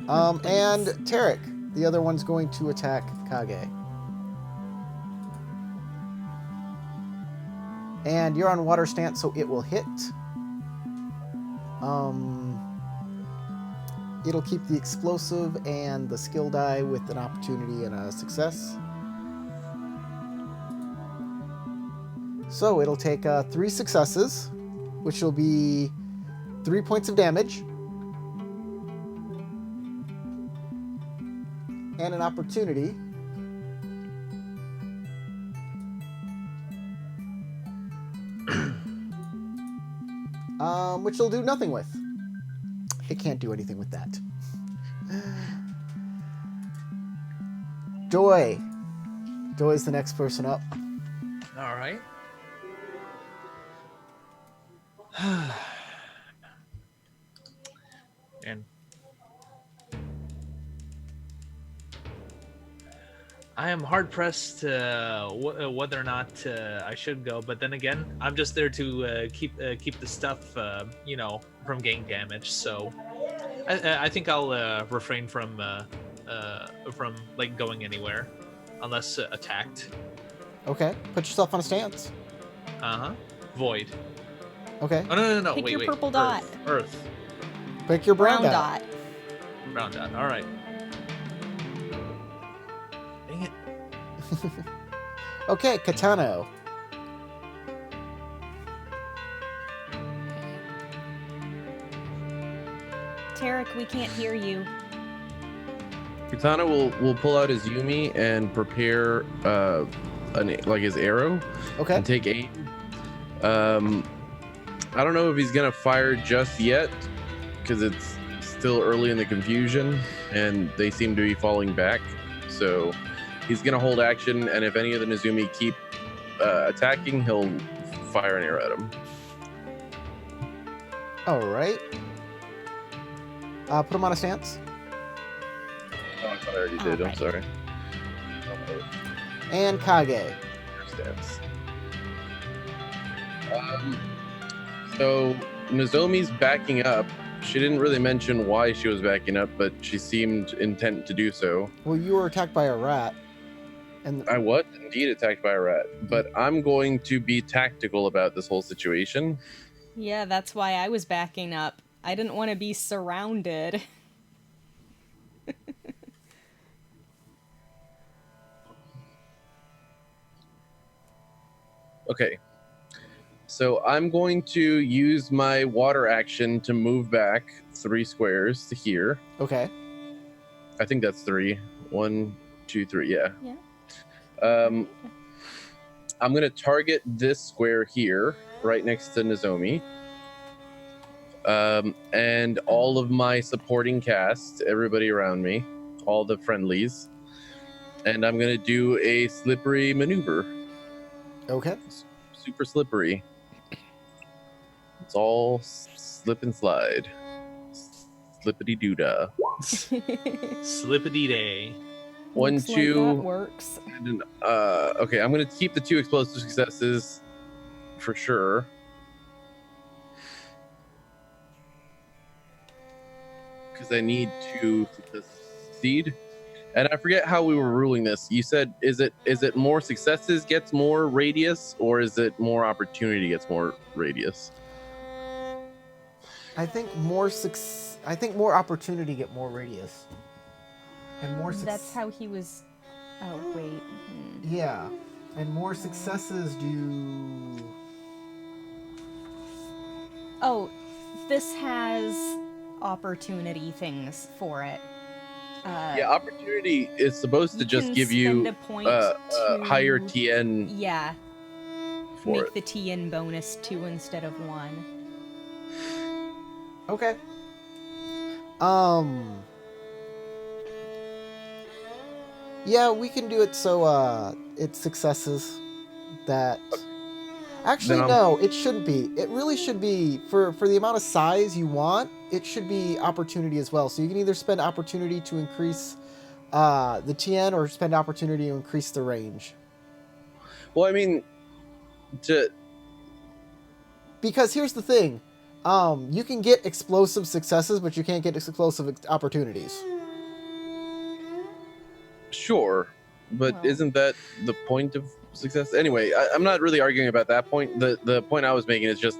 the-
And Tarek, the other one's going to attack Kage. And you're on water stance, so it will hit. It'll keep the explosive and the skill die with an opportunity and a success. So it'll take 3 successes, which will be 3 points of damage. And an opportunity. Which it'll do nothing with. It can't do anything with that. Joy. Joy's the next person up.
All right. And I am hard pressed to whether or not I should go, but then again, I'm just there to keep the stuff, from getting damaged. So I think I'll refrain from like going anywhere, unless attacked.
Okay. Put yourself on a stance.
Void.
Okay.
Oh no!
Pick
wait,
your
wait.
purple dot.
Earth.
Pick your brown,
Brown
dot.
dot.
Brown dot. All right. Dang it.
Okay, Katano.
Tarek, we can't hear you.
Katana will pull out his Yumi and prepare his arrow
Okay.
and take aim. I don't know if he's gonna fire just yet because it's still early in the confusion and they seem to be falling back. So he's gonna hold action, and if any of the Nezumi keep attacking, he'll fire an arrow at him.
All right. Put him on a stance.
Oh, I thought I already did. I'm
Alright.
sorry.
And Kage.
Stance. So Nozomi's backing up. She didn't really mention why she was backing up, but she seemed intent to do so.
Well, you were attacked by a rat. And
I was indeed attacked by a rat, but I'm going to be tactical about this whole situation.
Yeah, that's why I was backing up. I didn't want to be surrounded.
Okay. So I'm going to use my water action to move back 3 squares to here.
okay.
I think that's 3. 1, 2, 3. Yeah.
Yeah.
I'm going to target this square here, right next to Nozomi. And all of my supporting cast, everybody around me, all the friendlies. And I'm going to do a slippery maneuver.
Okay.
Super slippery. It's all slip and slide. Slippity doodah.
Slippity day.
1,
Looks like
2.
that works.
And, okay, I'm going to keep the 2 explosive successes for sure. Because I need to succeed. And I forget how we were ruling this. You said, is it more successes gets more radius, or is it more opportunity gets more radius?
I think more opportunity get more radius. And more
That's how he was. Oh, wait.
Yeah. And more successes do.
Oh, this has opportunity things for it.
Yeah, opportunity is supposed to just
can
give
spend
you
a point
higher
to-
TN
Yeah,
for
make
it.
the TN bonus 2 instead of 1.
Okay. Yeah, we can do it so it's successes that actually
Then
no, it shouldn't be. It really should be for the amount of size you want, it should be opportunity as well. So you can either spend opportunity to increase the TN or spend opportunity to increase the range.
Well, I mean,
because here's the thing. You can get explosive successes, but you can't get opportunities.
Sure, but
Well.
isn't that the point of success? Anyway, I'm not really arguing about that point. The point I was making is just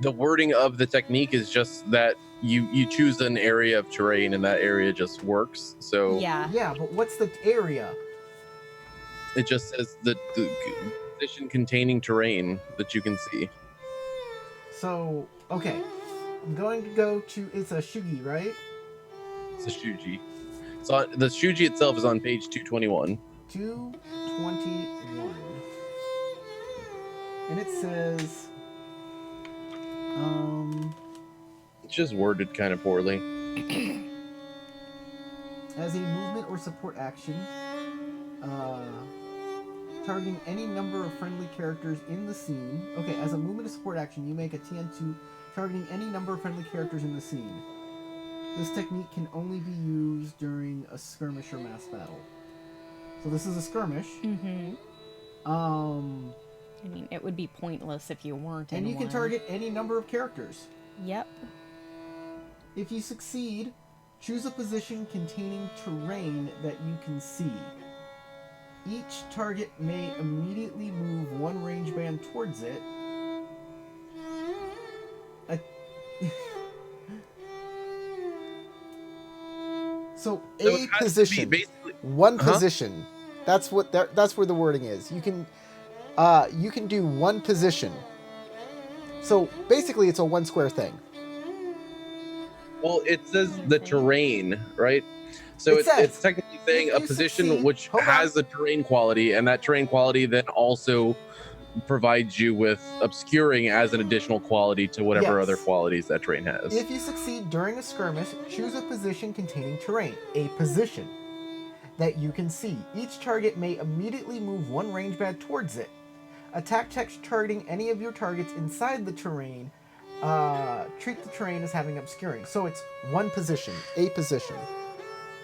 the wording of the technique is just that you choose an area of terrain and that area just works. So
Yeah.
Yeah, but what's the area?
it just says the position containing terrain that you can see.
So, okay. I'm going to go to, it's a Shugi, right?
It's a Shuji. So the Shuji itself is on page 221.
221. And it says,
It's just worded kind of poorly.
as a movement or support action, targeting any number of friendly characters in the scene. Okay, as a movement or support action, you make a TN2 targeting any number of friendly characters in the scene. This technique can only be used during a skirmish or mass battle. So this is a skirmish.
Mm-hmm. I mean, it would be pointless if you weren't in
And you can
one.
target any number of characters.
Yep.
If you succeed, choose a position containing terrain that you can see. Each target may immediately move one range band towards it. So
So
a
it has to be
position,
basically,
one
Uh-huh.
position. That's where the wording is. You can do one position. So basically, it's a one square thing.
well, it says the terrain, right? So
It says,
it's technically saying
if
a
you
position
succeed-
which
hold on.
has a terrain quality, and that terrain quality then also provides you with obscuring as an additional quality to whatever
Yes.
other qualities that terrain has.
If you succeed during a skirmish, choose a position containing terrain, a position that you can see. Each target may immediately move one range band towards it. Attack checks targeting any of your targets inside the terrain. Treat the terrain as having obscuring. So it's one position, a position.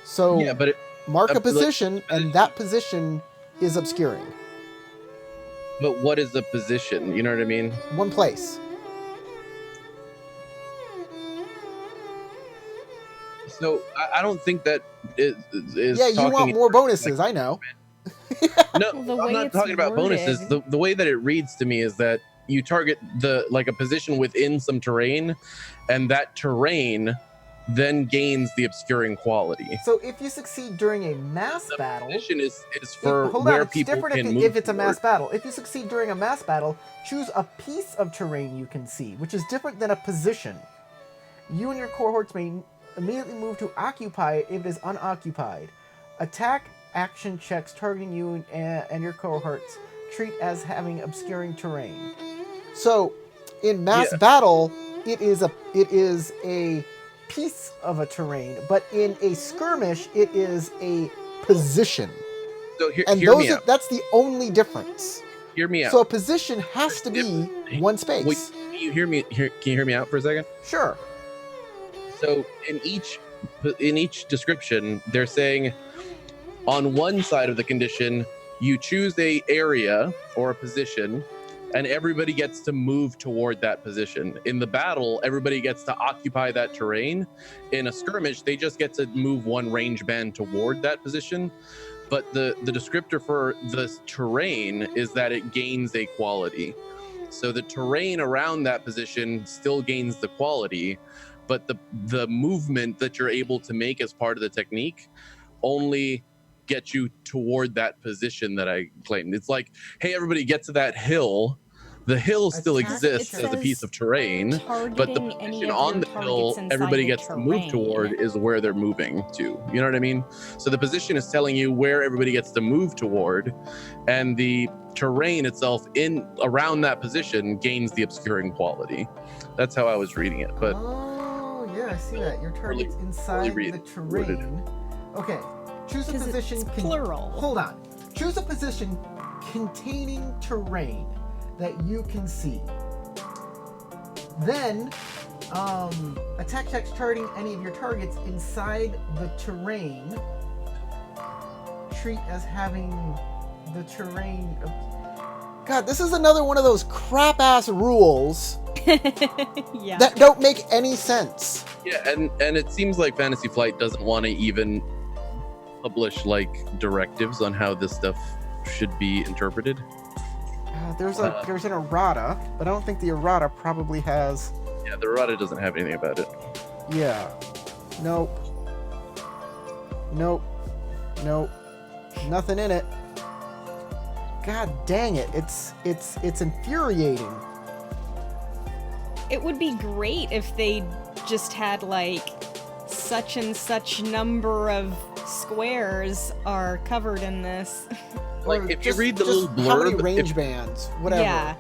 So
Yeah, but
mark a
like-
position, and that position is obscuring.
but what is the position? You know what I mean?
One place.
So I don't think that is
Yeah, you
talking
want more bonuses, I know.
No,
Well, the
I'm
way
not
it's
talking about bonuses.
worded-
The way that it reads to me is that you target a position within some terrain, and that terrain then gains the obscuring quality.
So if you succeed during a mass
The
battle,
position is for
hold
where
on, it's
people
different
can move.
if it's a mass
toward.
battle. If you succeed during a mass battle, choose a piece of terrain you can see, which is different than a position. You and your cohorts may immediately move to occupy it if it is unoccupied. Attack action checks targeting you and your cohorts treat as having obscuring terrain. So, in mass
Yeah.
battle, it is a piece of a terrain, but in a skirmish, it is a position.
So
And
hear me out.
that's the only difference.
Hear me out.
So a position has to be one space.
Wait, can you hear me? Can you hear me out for a second?
Sure.
So in each description, they're saying on one side of the condition, you choose a area or a position, and everybody gets to move toward that position. In the battle, everybody gets to occupy that terrain. In a skirmish, they just get to move one range band toward that position. But the descriptor for the terrain is that it gains a quality. So the terrain around that position still gains the quality, but the movement that you're able to make as part of the technique only get you toward that position that I claimed. It's like, hey, everybody get to that hill. The hill still
Attack-
exists
it
as a piece
says
of terrain, but the
Targeting any
position
of
on
your
the hill
targets inside
everybody
the
gets to move
terrain.
toward is where they're moving to. You know what I mean? So the position is telling you where everybody gets to move toward, and the terrain itself in around that position gains the obscuring quality. That's how I was reading it. But
Oh, yeah, I see that. Your target's inside
read
the
it.
terrain. Okay. Choose a
'Cause
position.
it's plural.
Hold on. Choose a position containing terrain that you can see. Then, attack checks targeting any of your targets inside the terrain. Treat as having the terrain. God, this is another one of those crap-ass rules
Yeah.
that don't make any sense.
Yeah, and it seems like Fantasy Flight doesn't want to even publish like directives on how this stuff should be interpreted.
There's an errata, but I don't think the errata probably has.
Yeah, the errata doesn't have anything about it.
Yeah. Nope. Nope. Nope. Nothing in it. God dang it! It's infuriating.
It would be great if they just had like such and such number of squares are covered in this.
Like
Or
if you read the little
how many
blurb,
range bands, whatever.
Yeah.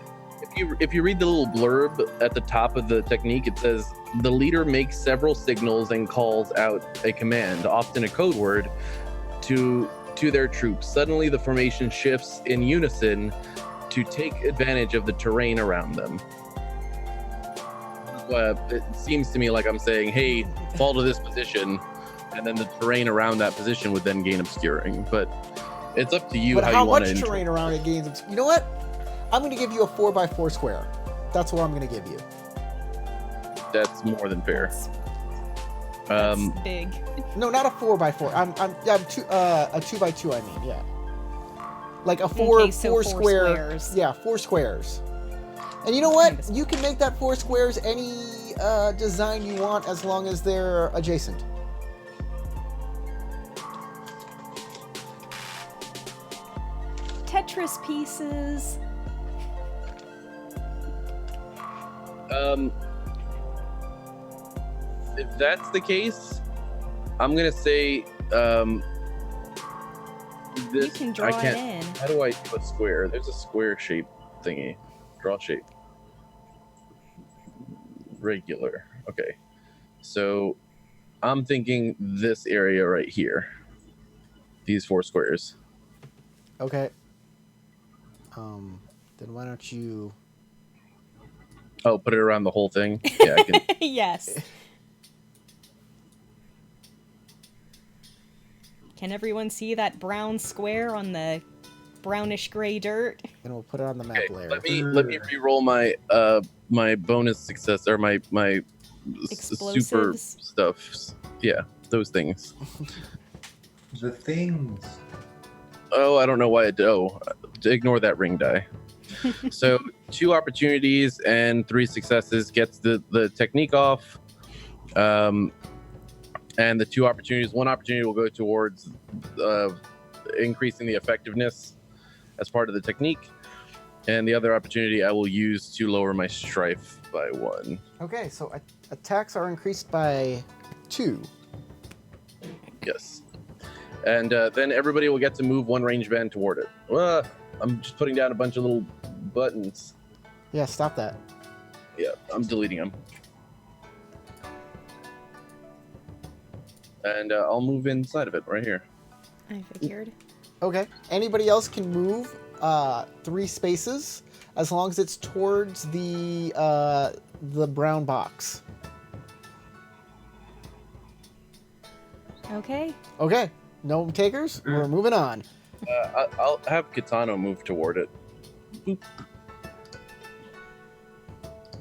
if you read the little blurb at the top of the technique, it says the leader makes several signals and calls out a command, often a code word, to their troops. Suddenly, the formation shifts in unison to take advantage of the terrain around them. It seems to me like I'm saying, "Hey, fall to this position," and then the terrain around that position would then gain obscuring. But it's up to you
But
how
how
you want
much
to.
terrain around it gains? You know what? I'm going to give you a 4x4 square. That's what I'm going to give you.
That's more than fair.
That's big.
No, not a 4x4. I'm a 2x2. I mean, yeah. Like a four
Okay, so
four
four
square.
squares.
Yeah, 4 squares. And you know what? You can make that 4 squares any design you want as long as they're adjacent.
Tetris pieces.
If that's the case, I'm gonna say this.
You can draw
I can't.
it in.
How do I do a square? There's a square shape thingy. Draw shape. Regular. Okay. So I'm thinking this area right here. These 4 squares.
Okay. Then why don't you?
Oh, put it around the whole thing. Yeah, I can.
Yes. Can everyone see that brown square on the brownish gray dirt?
And we'll put it on the map
Okay,
layer.
let me re-roll my my bonus success or my super
Explosives.
stuff. Yeah, those things.
The things.
Oh, I don't know why it did. Oh, ignore that ring die. So 2 opportunities and 3 successes gets the technique off. And the 2 opportunities, 1 opportunity will go towards increasing the effectiveness as part of the technique. And the other opportunity I will use to lower my strife by 1.
Okay, so attacks are increased by 2.
Yes. And then everybody will get to move 1 range band toward it. I'm just putting down a bunch of little buttons.
Yeah, stop that.
Yeah, I'm deleting them. And I'll move inside of it right here.
I figured.
Okay. Anybody else can move 3 spaces as long as it's towards the brown box.
Okay.
Okay. No takers. We're moving on.
I'll have Kitano move toward it.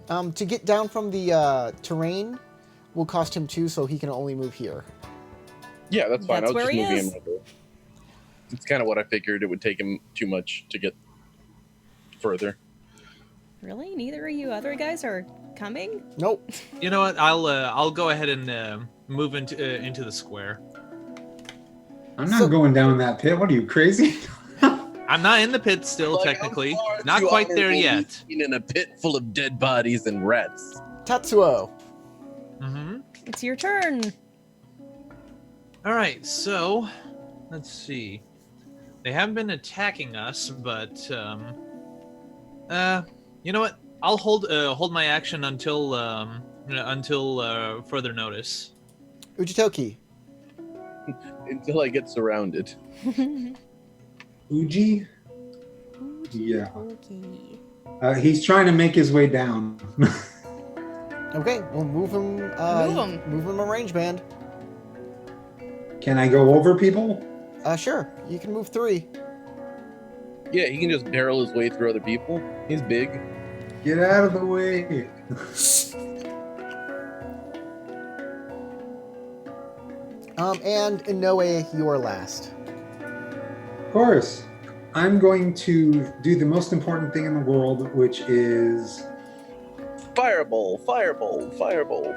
To get down from the terrain will cost him 2, so he can only move here.
Yeah, that's fine.
That's
I was
where
just
he
moving
is.
him over. It's kind of what I figured. It would take him too much to get further.
Really? Neither of you other guys are coming?
Nope.
You know what? I'll go ahead and move into the square.
I'm not
So-
going down that pit. What are you, crazy?
I'm not in the pit still,
Like,
technically.
I'm far
Not
too
quite there
honorable
yet.
being in a pit full of dead bodies and rats.
Tatsuo.
Mm-hmm.
It's your turn.
All right, so let's see. They haven't been attacking us, but you know what? I'll hold my action until further notice.
Ujitoki.
Until I get surrounded.
Uji? Yeah.
Okay.
He's trying to make his way down.
Okay, we'll move him.
Move him.
Move him a range band.
Can I go over people?
Sure. You can move 3.
Yeah, he can just barrel his way through other people. He's big.
Get out of the way.
And Inoue, you are last.
Of course. I'm going to do the most important thing in the world, which is
Fireball, firebolt, firebolt.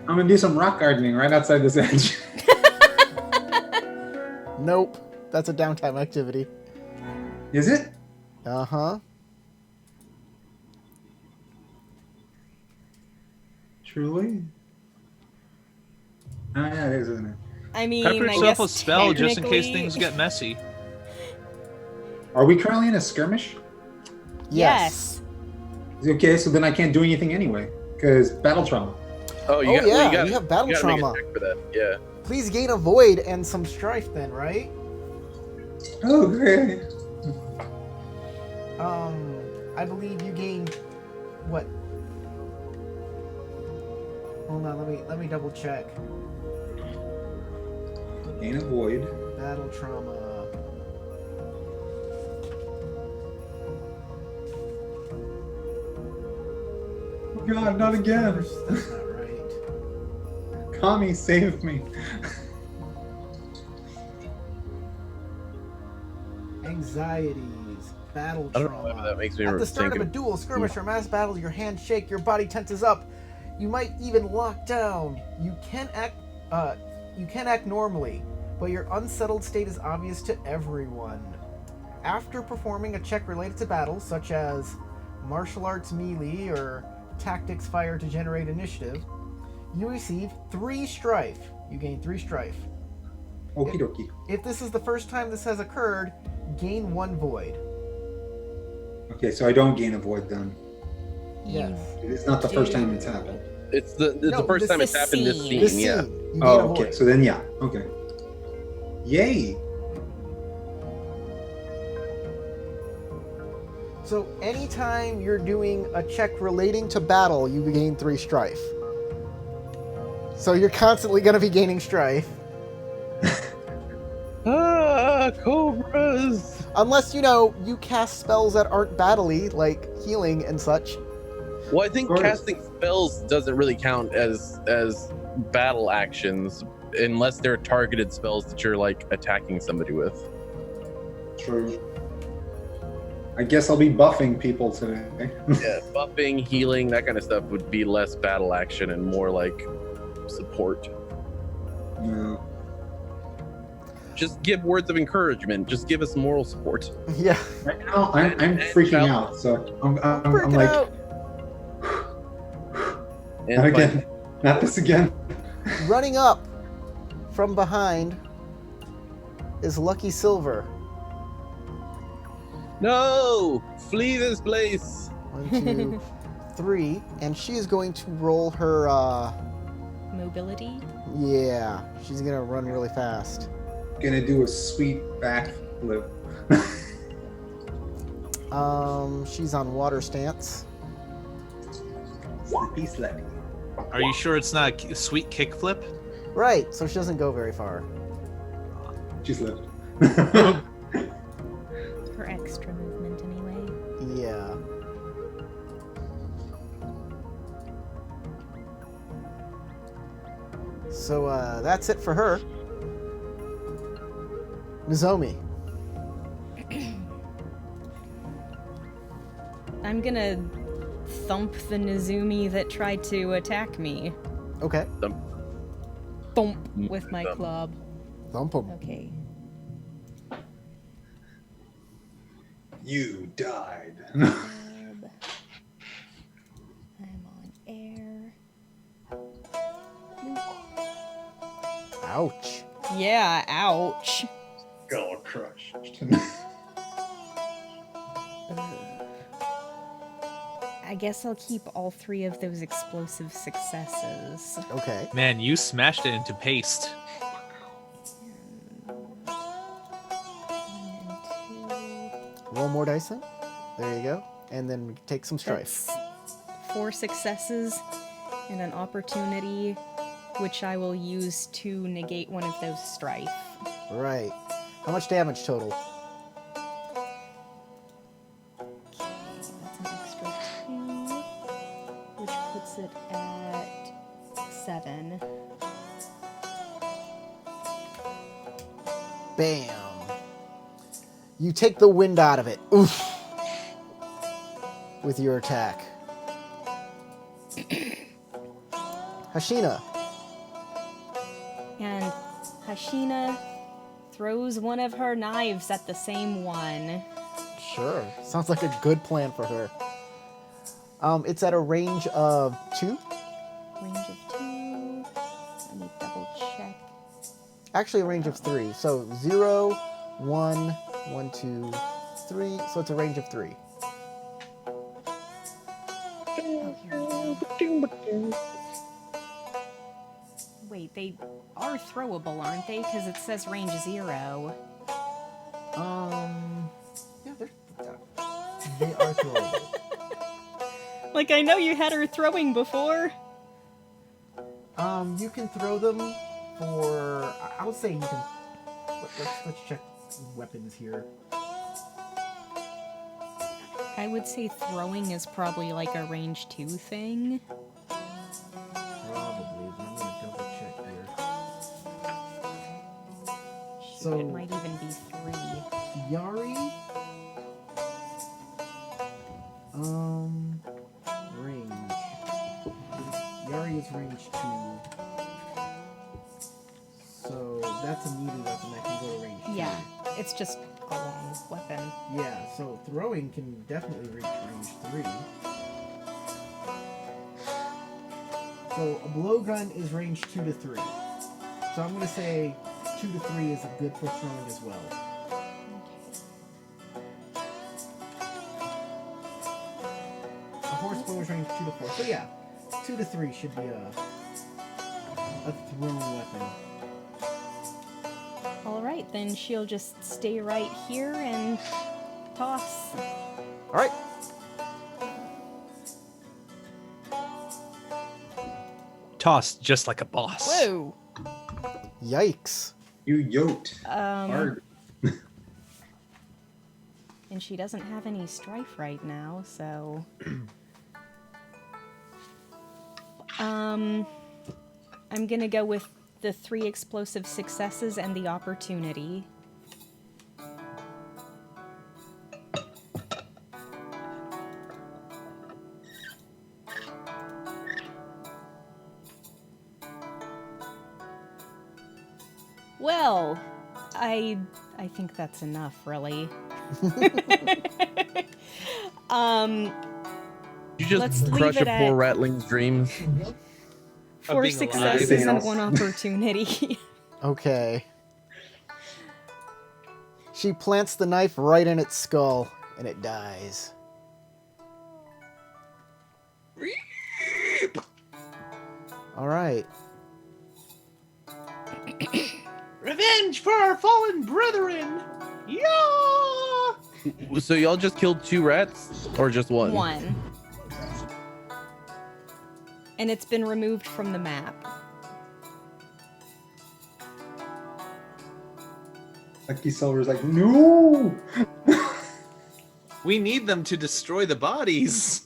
I'm gonna do some rock gardening right outside this edge.
Nope. That's a downtime activity.
Is it?
Uh-huh.
Truly? Oh yeah, it is, isn't it?
I mean,
Pepper
I
yourself
guess
a spell just in case
technically-
things get messy.
Are we currently in a skirmish?
Yes.
Okay, so then I can't do anything anyway, because battle trauma.
Oh, you
Oh,
got,
yeah,
you, gotta,
you have battle
you gotta make a
trauma.
check for that. Yeah.
Please gain a void and some strife then, right?
Okay.
I believe you gain what? Hold on, let me double check.
Gain a void.
Battle trauma.
Oh God, not again.
That's not right.
Kami, save me.
Anxieties. Battle
I don't
trauma.
know whether that makes me
At the start
think
of a duel, skirmish, or mass battle, your hands shake, your body tenses up. You might even lock down. You can act normally, but your unsettled state is obvious to everyone. After performing a check related to battle, such as martial arts melee or tactics fire to generate initiative, you receive 3 strife. You gain 3 strife.
Okie dokie.
If this is the first time this has occurred, gain 1 void.
Okay, so I don't gain a void then.
Yes.
It's not the first time it's happened.
it's the
No,
first time it's
this
happened this
scene.
scene.
This
Yeah.
scene, you gain a
Oh,
void.
okay. So then, yeah. Okay. Yay.
So anytime you're doing a check relating to battle, you gain 3 strife. So you're constantly going to be gaining strife.
Ah, cobras.
Unless, you cast spells that aren't battle-y, like healing and such.
Well, I think
Of course.
casting spells doesn't really count as battle actions unless they're targeted spells that you're like attacking somebody with.
True. I guess I'll be buffing people today.
Yeah, buffing, healing, that kind of stuff would be less battle action and more like support.
Yeah.
Just give words of encouragement. Just give us moral support.
Yeah.
Right now, I'm freaking out. So I'm
Freaking
like,
out.
And
not
fight.
again. Not this again.
Running up from behind is Lucky Silver.
No! Flee this place!
1, 2, 3. And she is going to roll her,
Mobility.
yeah. She's going to run really fast.
Gonna do a sweet backflip.
She's on water stance.
Slippy slappy.
Are you sure it's not a sweet kickflip?
Right, so she doesn't go very far.
She's lived.
Her extra movement, anyway.
Yeah. So, that's it for her. Nozomi.
I'm gonna thump the Nizumi that tried to attack me.
Okay.
Thump with my
Thump.
club.
Thump him.
Okay.
You died.
Club. I'm on air.
Ouch.
Yeah, ouch.
Skull crushed.
I guess I'll keep all 3 of those explosive successes.
Okay.
Man, you smashed it into paste.
1 and 2.
Roll more dice then. There you go. And then we take some strife.
That's 4 successes and an opportunity, which I will use to negate one of those strife.
Right. How much damage total?
Okay, that's an extra 2, which puts it at 7.
Bam. You take the wind out of it. Oof. With your attack. Hashina.
And Hashina throws one of her knives at the same one.
Sure. Sounds like a good plan for her. It's at a range of 2.
Range of 2. Let me double check.
Actually, a range of 3. So 0, 1, 1, 2, 3. So it's a range of 3.
Oh, here we go. Wait, they are throwable, aren't they? Because it says range 0.
Yeah, they are throwable.
Like, I know you had her throwing before.
You can throw them for. I would say you can. Let's check weapons here.
I would say throwing is probably like a range 2 thing.
Probably, but I'm gonna double check here.
Shoot,
So-
it might even be 3.
Yari. Range. Yari is range 2. So that's a melee weapon that can go to range 2.
Yeah, it's just a long weapon.
Yeah, so throwing can definitely reach range 3. So a blowgun is range 2 to 3. So I'm gonna say 2 to 3 is good for throwing as well. A horse bow is range 2 to 4. So yeah, 2 to 3 should be a thrown weapon.
Alright, then she'll just stay right here and toss.
Alright.
Toss just like a boss.
Whoa!
Yikes.
You yoked
Um,
hard.
and she doesn't have any strife right now, so... I'm gonna go with the 3 explosive successes and the opportunity. Well, I think that's enough, really.
You
Let's
just
leave
crush a
it at-
poor ratling's dreams.
4
being alive.
successes
Anything
and
else?
1 opportunity.
Okay. She plants the knife right in its skull, and it dies. Alright.
Revenge for our fallen brethren! Yeah!
So y'all just killed 2 rats, or just 1?
1. And it's been removed from the map.
Lucky Silver's like, no!
We need them to destroy the bodies.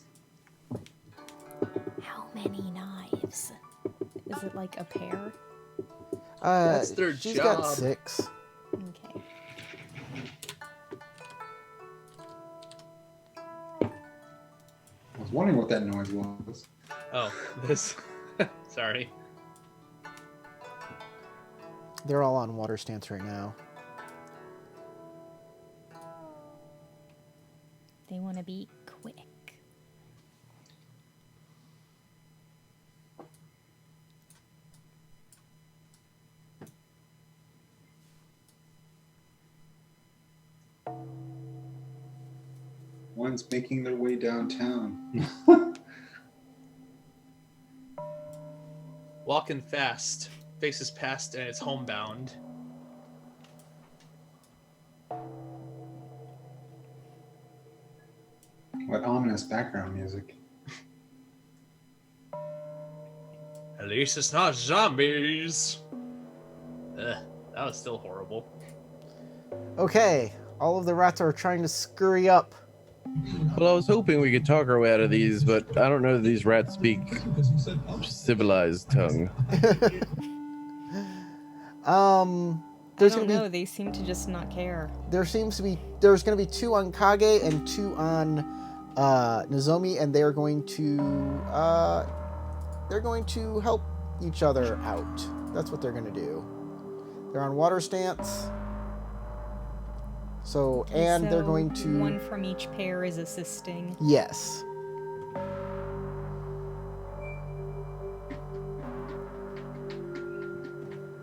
How many knives? Is it like a pair?
That's their
She's got
job.
6.
Okay.
I was wondering what that noise was.
Oh, this. Sorry.
They're all on water stance right now.
They want to be quick.
One's making their way downtown.
Walking fast, faces past, and it's homebound.
What ominous background music.
At least it's not zombies. Ugh, that was still horrible.
Okay, all of the rats are trying to scurry up.
Well, I was hoping we could talk our way out of these, but I don't know that these rats speak civilized tongue.
I
There's
don't
gonna
know. They seem to just not care.
there's gonna be 2 on Kage and 2 on Nozomi, and they're going to help each other out. That's what they're gonna do. They're on water stance. So, and they're
So
going to
one from each pair is assisting.
yes.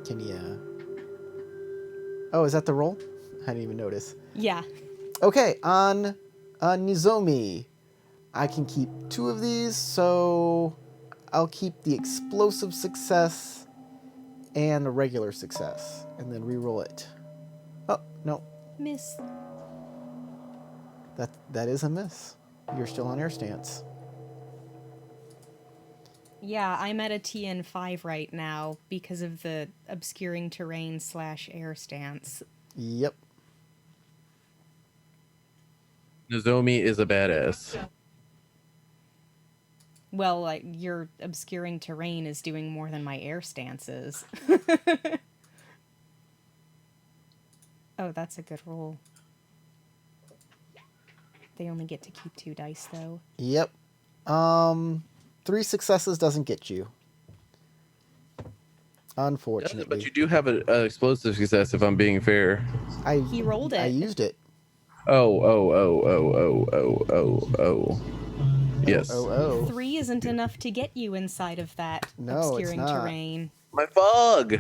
Can you? Oh, is that the roll? I didn't even notice.
Yeah.
Okay, on Nozomi, I can keep 2 of these, so I'll keep the explosive success and the regular success, and then re-roll it. Oh no,
Miss.
that is a miss. You're still on air stance.
Yeah, I'm at a TN5 right now because of the obscuring terrain / air stance.
Yep.
Nozomi is a badass.
Well, your obscuring terrain is doing more than my air stances. Oh, that's a good roll. They only get to keep 2 dice, though.
Yep. 3 successes doesn't get you. Unfortunately.
But you do have an explosive success, if I'm being fair.
He rolled
I
it.
used it.
Oh. Yes.
Oh.
3 isn't enough to get you inside of that
No, it's
obscuring
not.
terrain.
My fog.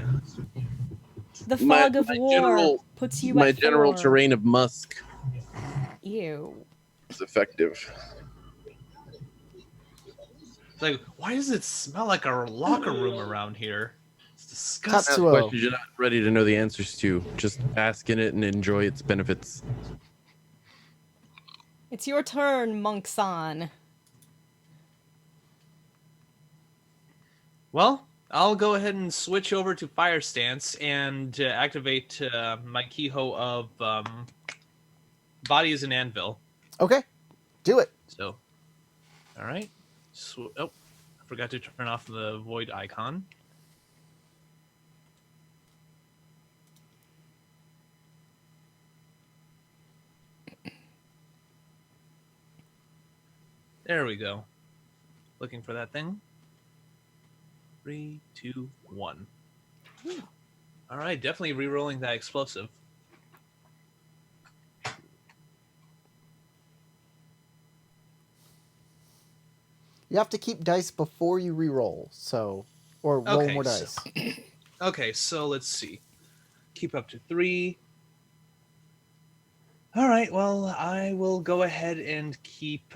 The fog of
my
war puts you
My
at
general
4.
terrain of musk
Ew.
is effective.
It's like, why does it smell like a locker room around here? It's disgusting.
Tatsuo.
Questions you're not ready to know the answers to. Just bask in it and enjoy its benefits.
It's your turn, Monk-san.
Well, I'll go ahead and switch over to Fire Stance and activate my Keyhole of Body as an Anvil.
Okay. Do it.
So, all right. Oh, I forgot to turn off the void icon. There we go. Looking for that thing. 3, 2, 1. All right, definitely re-rolling that explosive.
You have to keep dice before you re-roll, so or roll
Okay,
more
so-
dice.
Okay, so let's see. Keep up to 3. All right, well, I will go ahead and keep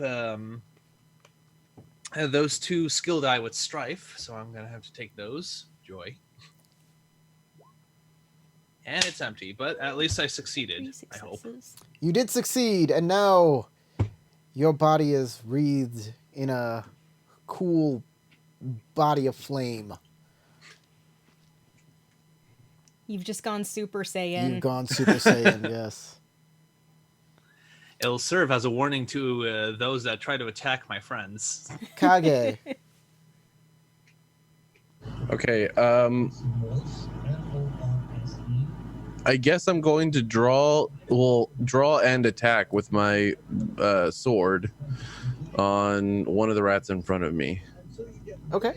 those 2 skill die with Strife, so I'm going to have to take those. Joy. And it's empty, but at least I succeeded,
3
I hope.
successes.
You did succeed, and now your body is wreathed in a cool body of flame.
You've just gone Super Saiyan.
You've gone Super Saiyan, yes.
It'll serve as a warning to those that try to attack my friends.
Kage.
Okay. I guess I'm going to draw and attack with my sword on one of the rats in front of me.
Okay.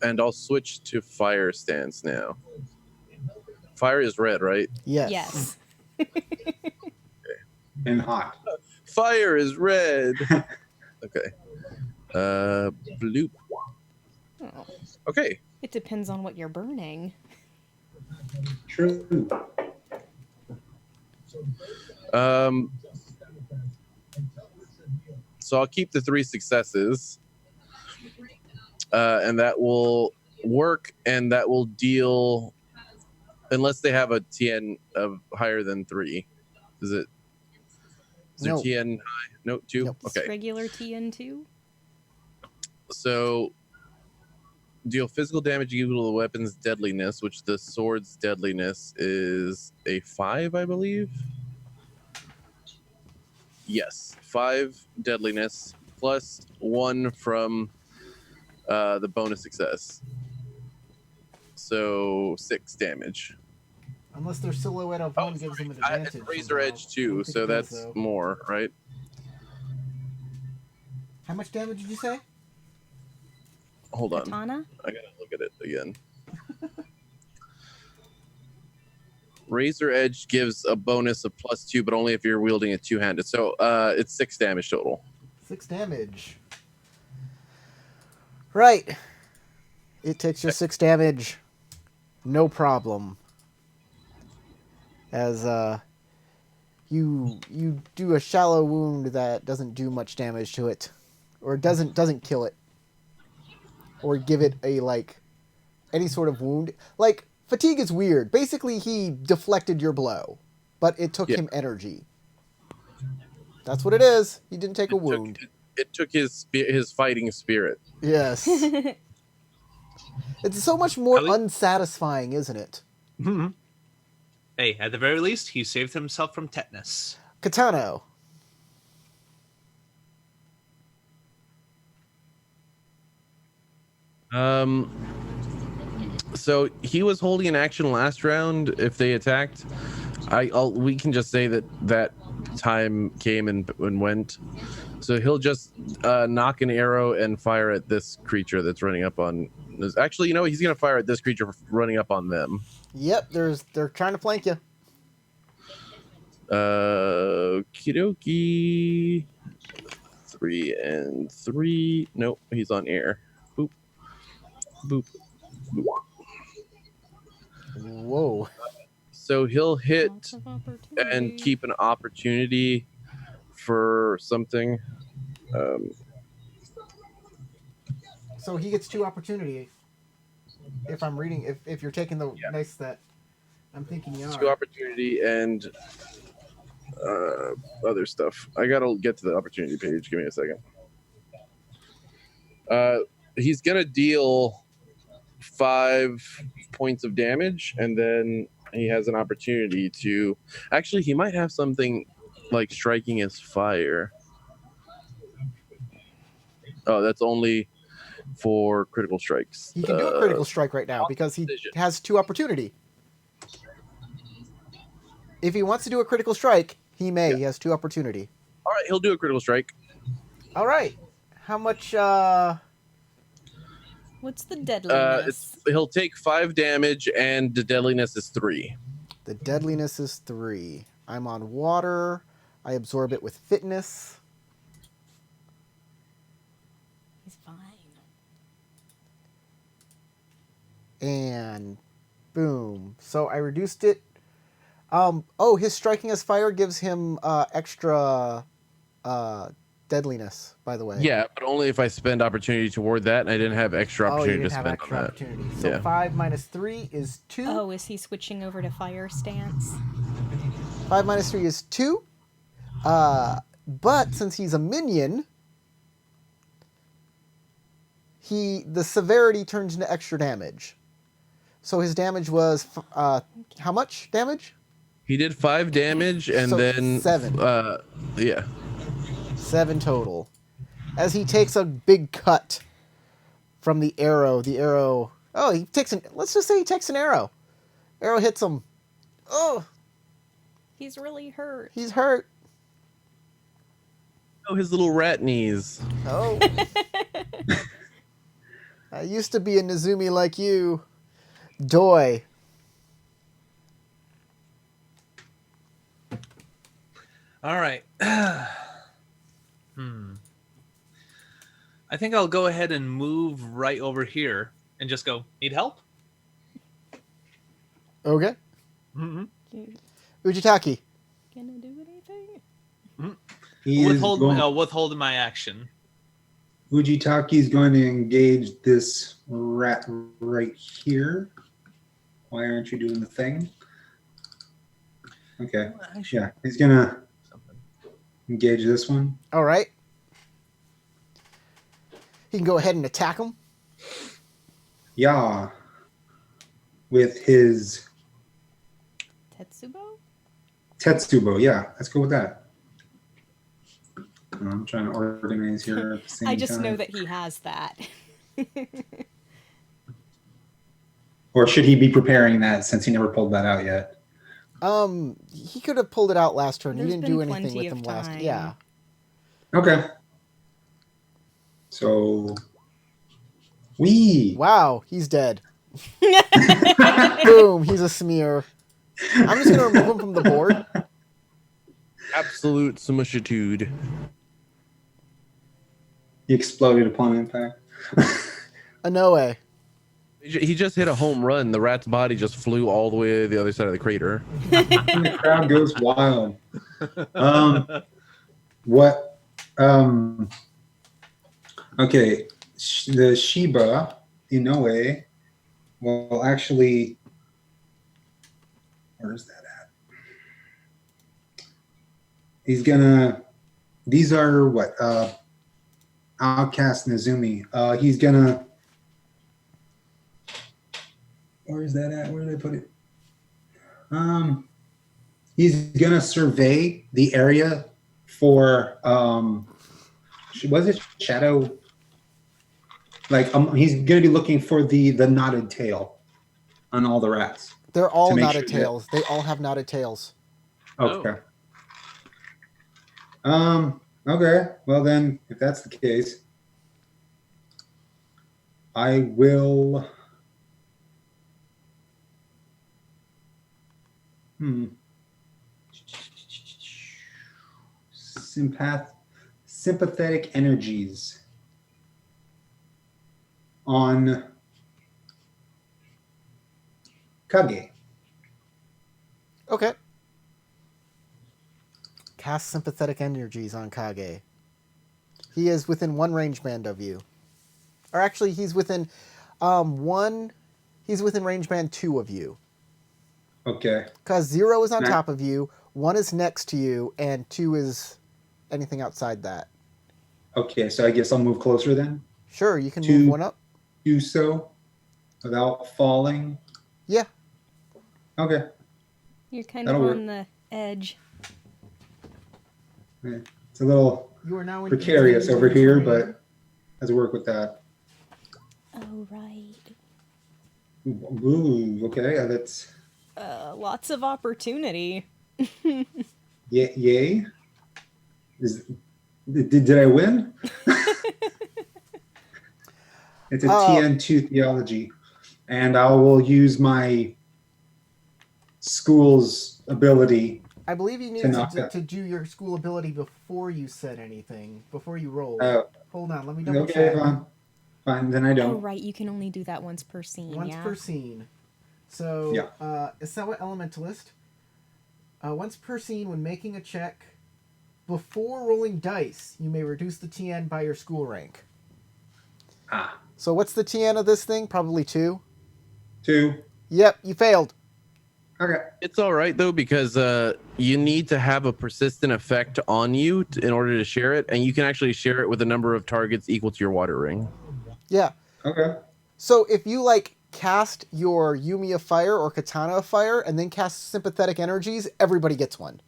And I'll switch to fire stance now. Fire is red, right?
Yes.
Yes.
And hot.
Fire is red. Okay. Bloop.
Oh,
Okay.
it depends on what you're burning.
True.
So I'll keep the 3 successes, and that will work, and that will deal, unless they have a TN of higher than 3. Is there
No.
TN high? No, 2?
Nope.
Just
Okay.
regular TN2?
So deal physical damage equal to the weapon's deadliness, which the sword's deadliness is a 5, I believe. Yes, 5 deadliness plus 1 from the bonus success. So 6 damage.
Unless their silhouette of one gives them an advantage.
It's Razor
somehow.
Edge
I
too,
don't think
so
it does,
that's
though.
more, right?
How much damage did you say?
Hold on.
Katana?
I gotta look at it again. Razor Edge gives a bonus of +2, but only if you're wielding it two-handed. So it's 6 damage total.
6 damage. Right. It takes just 6 damage. No problem. As you do a shallow wound that doesn't do much damage to it, or doesn't kill it, or give it a any sort of wound. Like fatigue is weird. Basically, he deflected your blow, but it took him energy. That's what it is. He didn't take a wound.
It took his fighting spirit.
Yes. It's so much more
At least-
unsatisfying, isn't it?
Hey, at the very least, he saved himself from tetanus.
Katano.
So he was holding an action last round. If they attacked, we can just say that time came and went. So he'll just knock an arrow and fire at this creature that's running up on. Actually, he's gonna fire at this creature running up on them.
Yep, they're trying to flank you.
Okie dokie. 3 and 3. Nope, he's on air. Boop. Boop. Boop.
Whoa.
So he'll hit
Lots of
and
opportunity.
keep an opportunity for something.
So he gets 2 opportunity. If I'm reading, if you're taking the nice that I'm thinking you are.
2 opportunity and other stuff. I gotta get to the opportunity page. Give me a second. He's gonna deal 5 points of damage, and then he has an opportunity to. Actually, he might have something like striking as fire. Oh, that's only for critical strikes.
He can do a critical strike right now because he
precision.
has 2 opportunity. If he wants to do a critical strike, he may.
Yeah.
He has 2 opportunity.
All right, he'll do a critical strike.
All right. How much?
What's the deadliness?
He'll take 5 damage, and the deadliness is 3.
The deadliness is 3. I'm on water. I absorb it with fitness.
He's fine.
And boom. So I reduced it. His striking as fire gives him extra deadliness, by the way.
Yeah, but only if I spend opportunity toward that, and I didn't have extra
Oh, you
opportunity
didn't
to
have
spend
extra
on that.
opportunity. So
Yeah.
5 minus 3 is 2.
Oh, is he switching over to fire stance?
5 minus 3 is 2. But since he's a minion, the severity turns into extra damage. So his damage was how much damage?
He did 5 damage, and
So
then
7.
Yeah.
7 total. As he takes a big cut from the arrow. The arrow. Oh, let's just say he takes an arrow. Arrow hits him. Oh,
He's really hurt.
he's hurt.
Oh, his little rat knees.
Oh. I used to be a Nezumi like you. Doi.
All right. I think I'll go ahead and move right over here and just go, need help?
Okay.
Mm-hmm.
Ujitaki.
Gonna do anything?
He is going,
Withholding my action.
Ujitaki is going to engage this rat right here. Why aren't you doing the thing? Okay. Yeah, he's going to engage this one.
All right. He can go ahead and attack him.
Ya with his
Tetsubo?
Tetsubo. Yeah, let's go with that. I'm trying to organize here at the same
I just
time.
know that he has that.
Or should he be preparing that since he never pulled that out yet?
He could have pulled it out last turn.
There's
You didn't
been
do anything
plenty
with
of
him last.
time.
Yeah.
Okay. So, we.
Wow, he's dead. Boom, he's a smear. I'm just gonna remove him from the board.
Absolute smushitude.
He exploded upon impact.
Anoe.
He just hit a home run. The rat's body just flew all the way to the other side of the crater.
And the crowd goes wild. What? Okay, the Shiba Inoue will actually. Where's that at? He's gonna. These are what? Outcast Nezumi. He's gonna. Where is that at? Where did I put it? He's gonna survey the area for was it shadow? Like he's gonna be looking for the knotted tail on all the rats.
They're all
To make
knotted
sure that-
tails. They all have knotted tails.
Okay. Okay. Well then, if that's the case, I will. Sympathetic energies on Kage.
Okay. Cast sympathetic energies on Kage. He is within one range band of you. Or actually, he's within He's within range band 2 of you.
Okay.
Because 0 is on
Nice.
top of you, 1 is next to you, and 2 is anything outside that.
Okay, so I guess I'll move closer then.
Sure, you can
2.
move 1 up.
Do so without falling.
Yeah.
Okay.
You're kind
That'll
of
work.
on the edge.
Yeah. It's a little
You are now in
precarious over here, but let's work with that.
Oh, right.
Ooh, okay. That's
Lots of opportunity.
yay. Did I win? It's a TN2 theology, and I will use my school's ability.
I believe you
To
needed
knock
to
that.
do your school ability before you said anything, before you rolled. Hold on, let me double
Okay,
check.
fine. Then I
Oh,
don't.
right. You can only do that once per scene.
Once
yeah.
per scene. So,
Yeah.
Isawa Elementalist. Once per scene, when making a check, before rolling dice, you may reduce the TN by your school rank.
Ah,
So what's the TN of this thing? Probably 2?
2.
Yep, you failed.
Okay.
It's all right though, because you need to have a persistent effect on you in order to share it, and you can actually share it with a number of targets equal to your water ring.
Yeah.
Okay.
So if you cast your Yumi of Fire or Katana of Fire and then cast Sympathetic Energies, everybody gets one.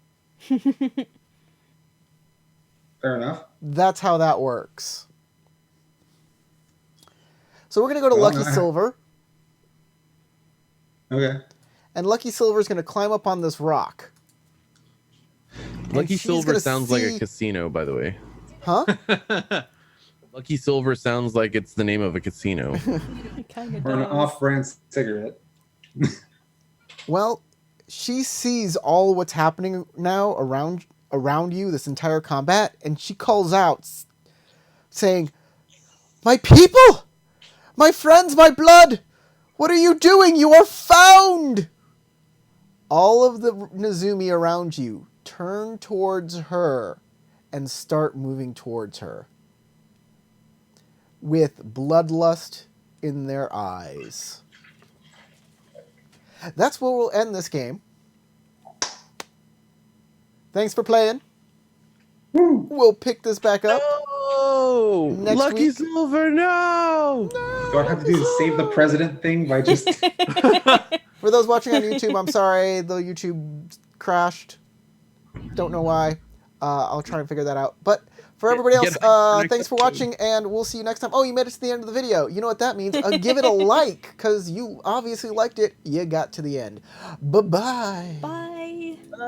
Fair enough.
That's how that works. So we're going to go to
Well,
Lucky
no, I-
Silver,
Okay.
and Lucky Silver is going to climb up on this rock.
Lucky
she's
Silver
gonna
sounds like
see-
a casino, by the way.
Huh?
Lucky Silver sounds like it's the name of a casino.
It kind of
Or an
does.
off-brand cigarette.
Well, she sees all what's happening now around you, this entire combat, and she calls out, saying, "My people! My friends, my blood! What are you doing? You are found!" All of the Nezumi around you turn towards her and start moving towards her with bloodlust in their eyes. That's where we'll end this game. Thanks for playing.
Woo.
We'll pick this back up
No!
Next
Lucky
week-
Silver, no!
Do I have to do the save the president thing by just?
For those watching on YouTube, I'm sorry, the YouTube crashed. Don't know why. I'll try and figure that out. But for everybody else,
Get back to the
thanks for
next
watching, and we'll see you next time. Oh, you made it to the end of the video. You know what that means. Give it a like, because you obviously liked it. You got to the end. Bye-bye.
Bye.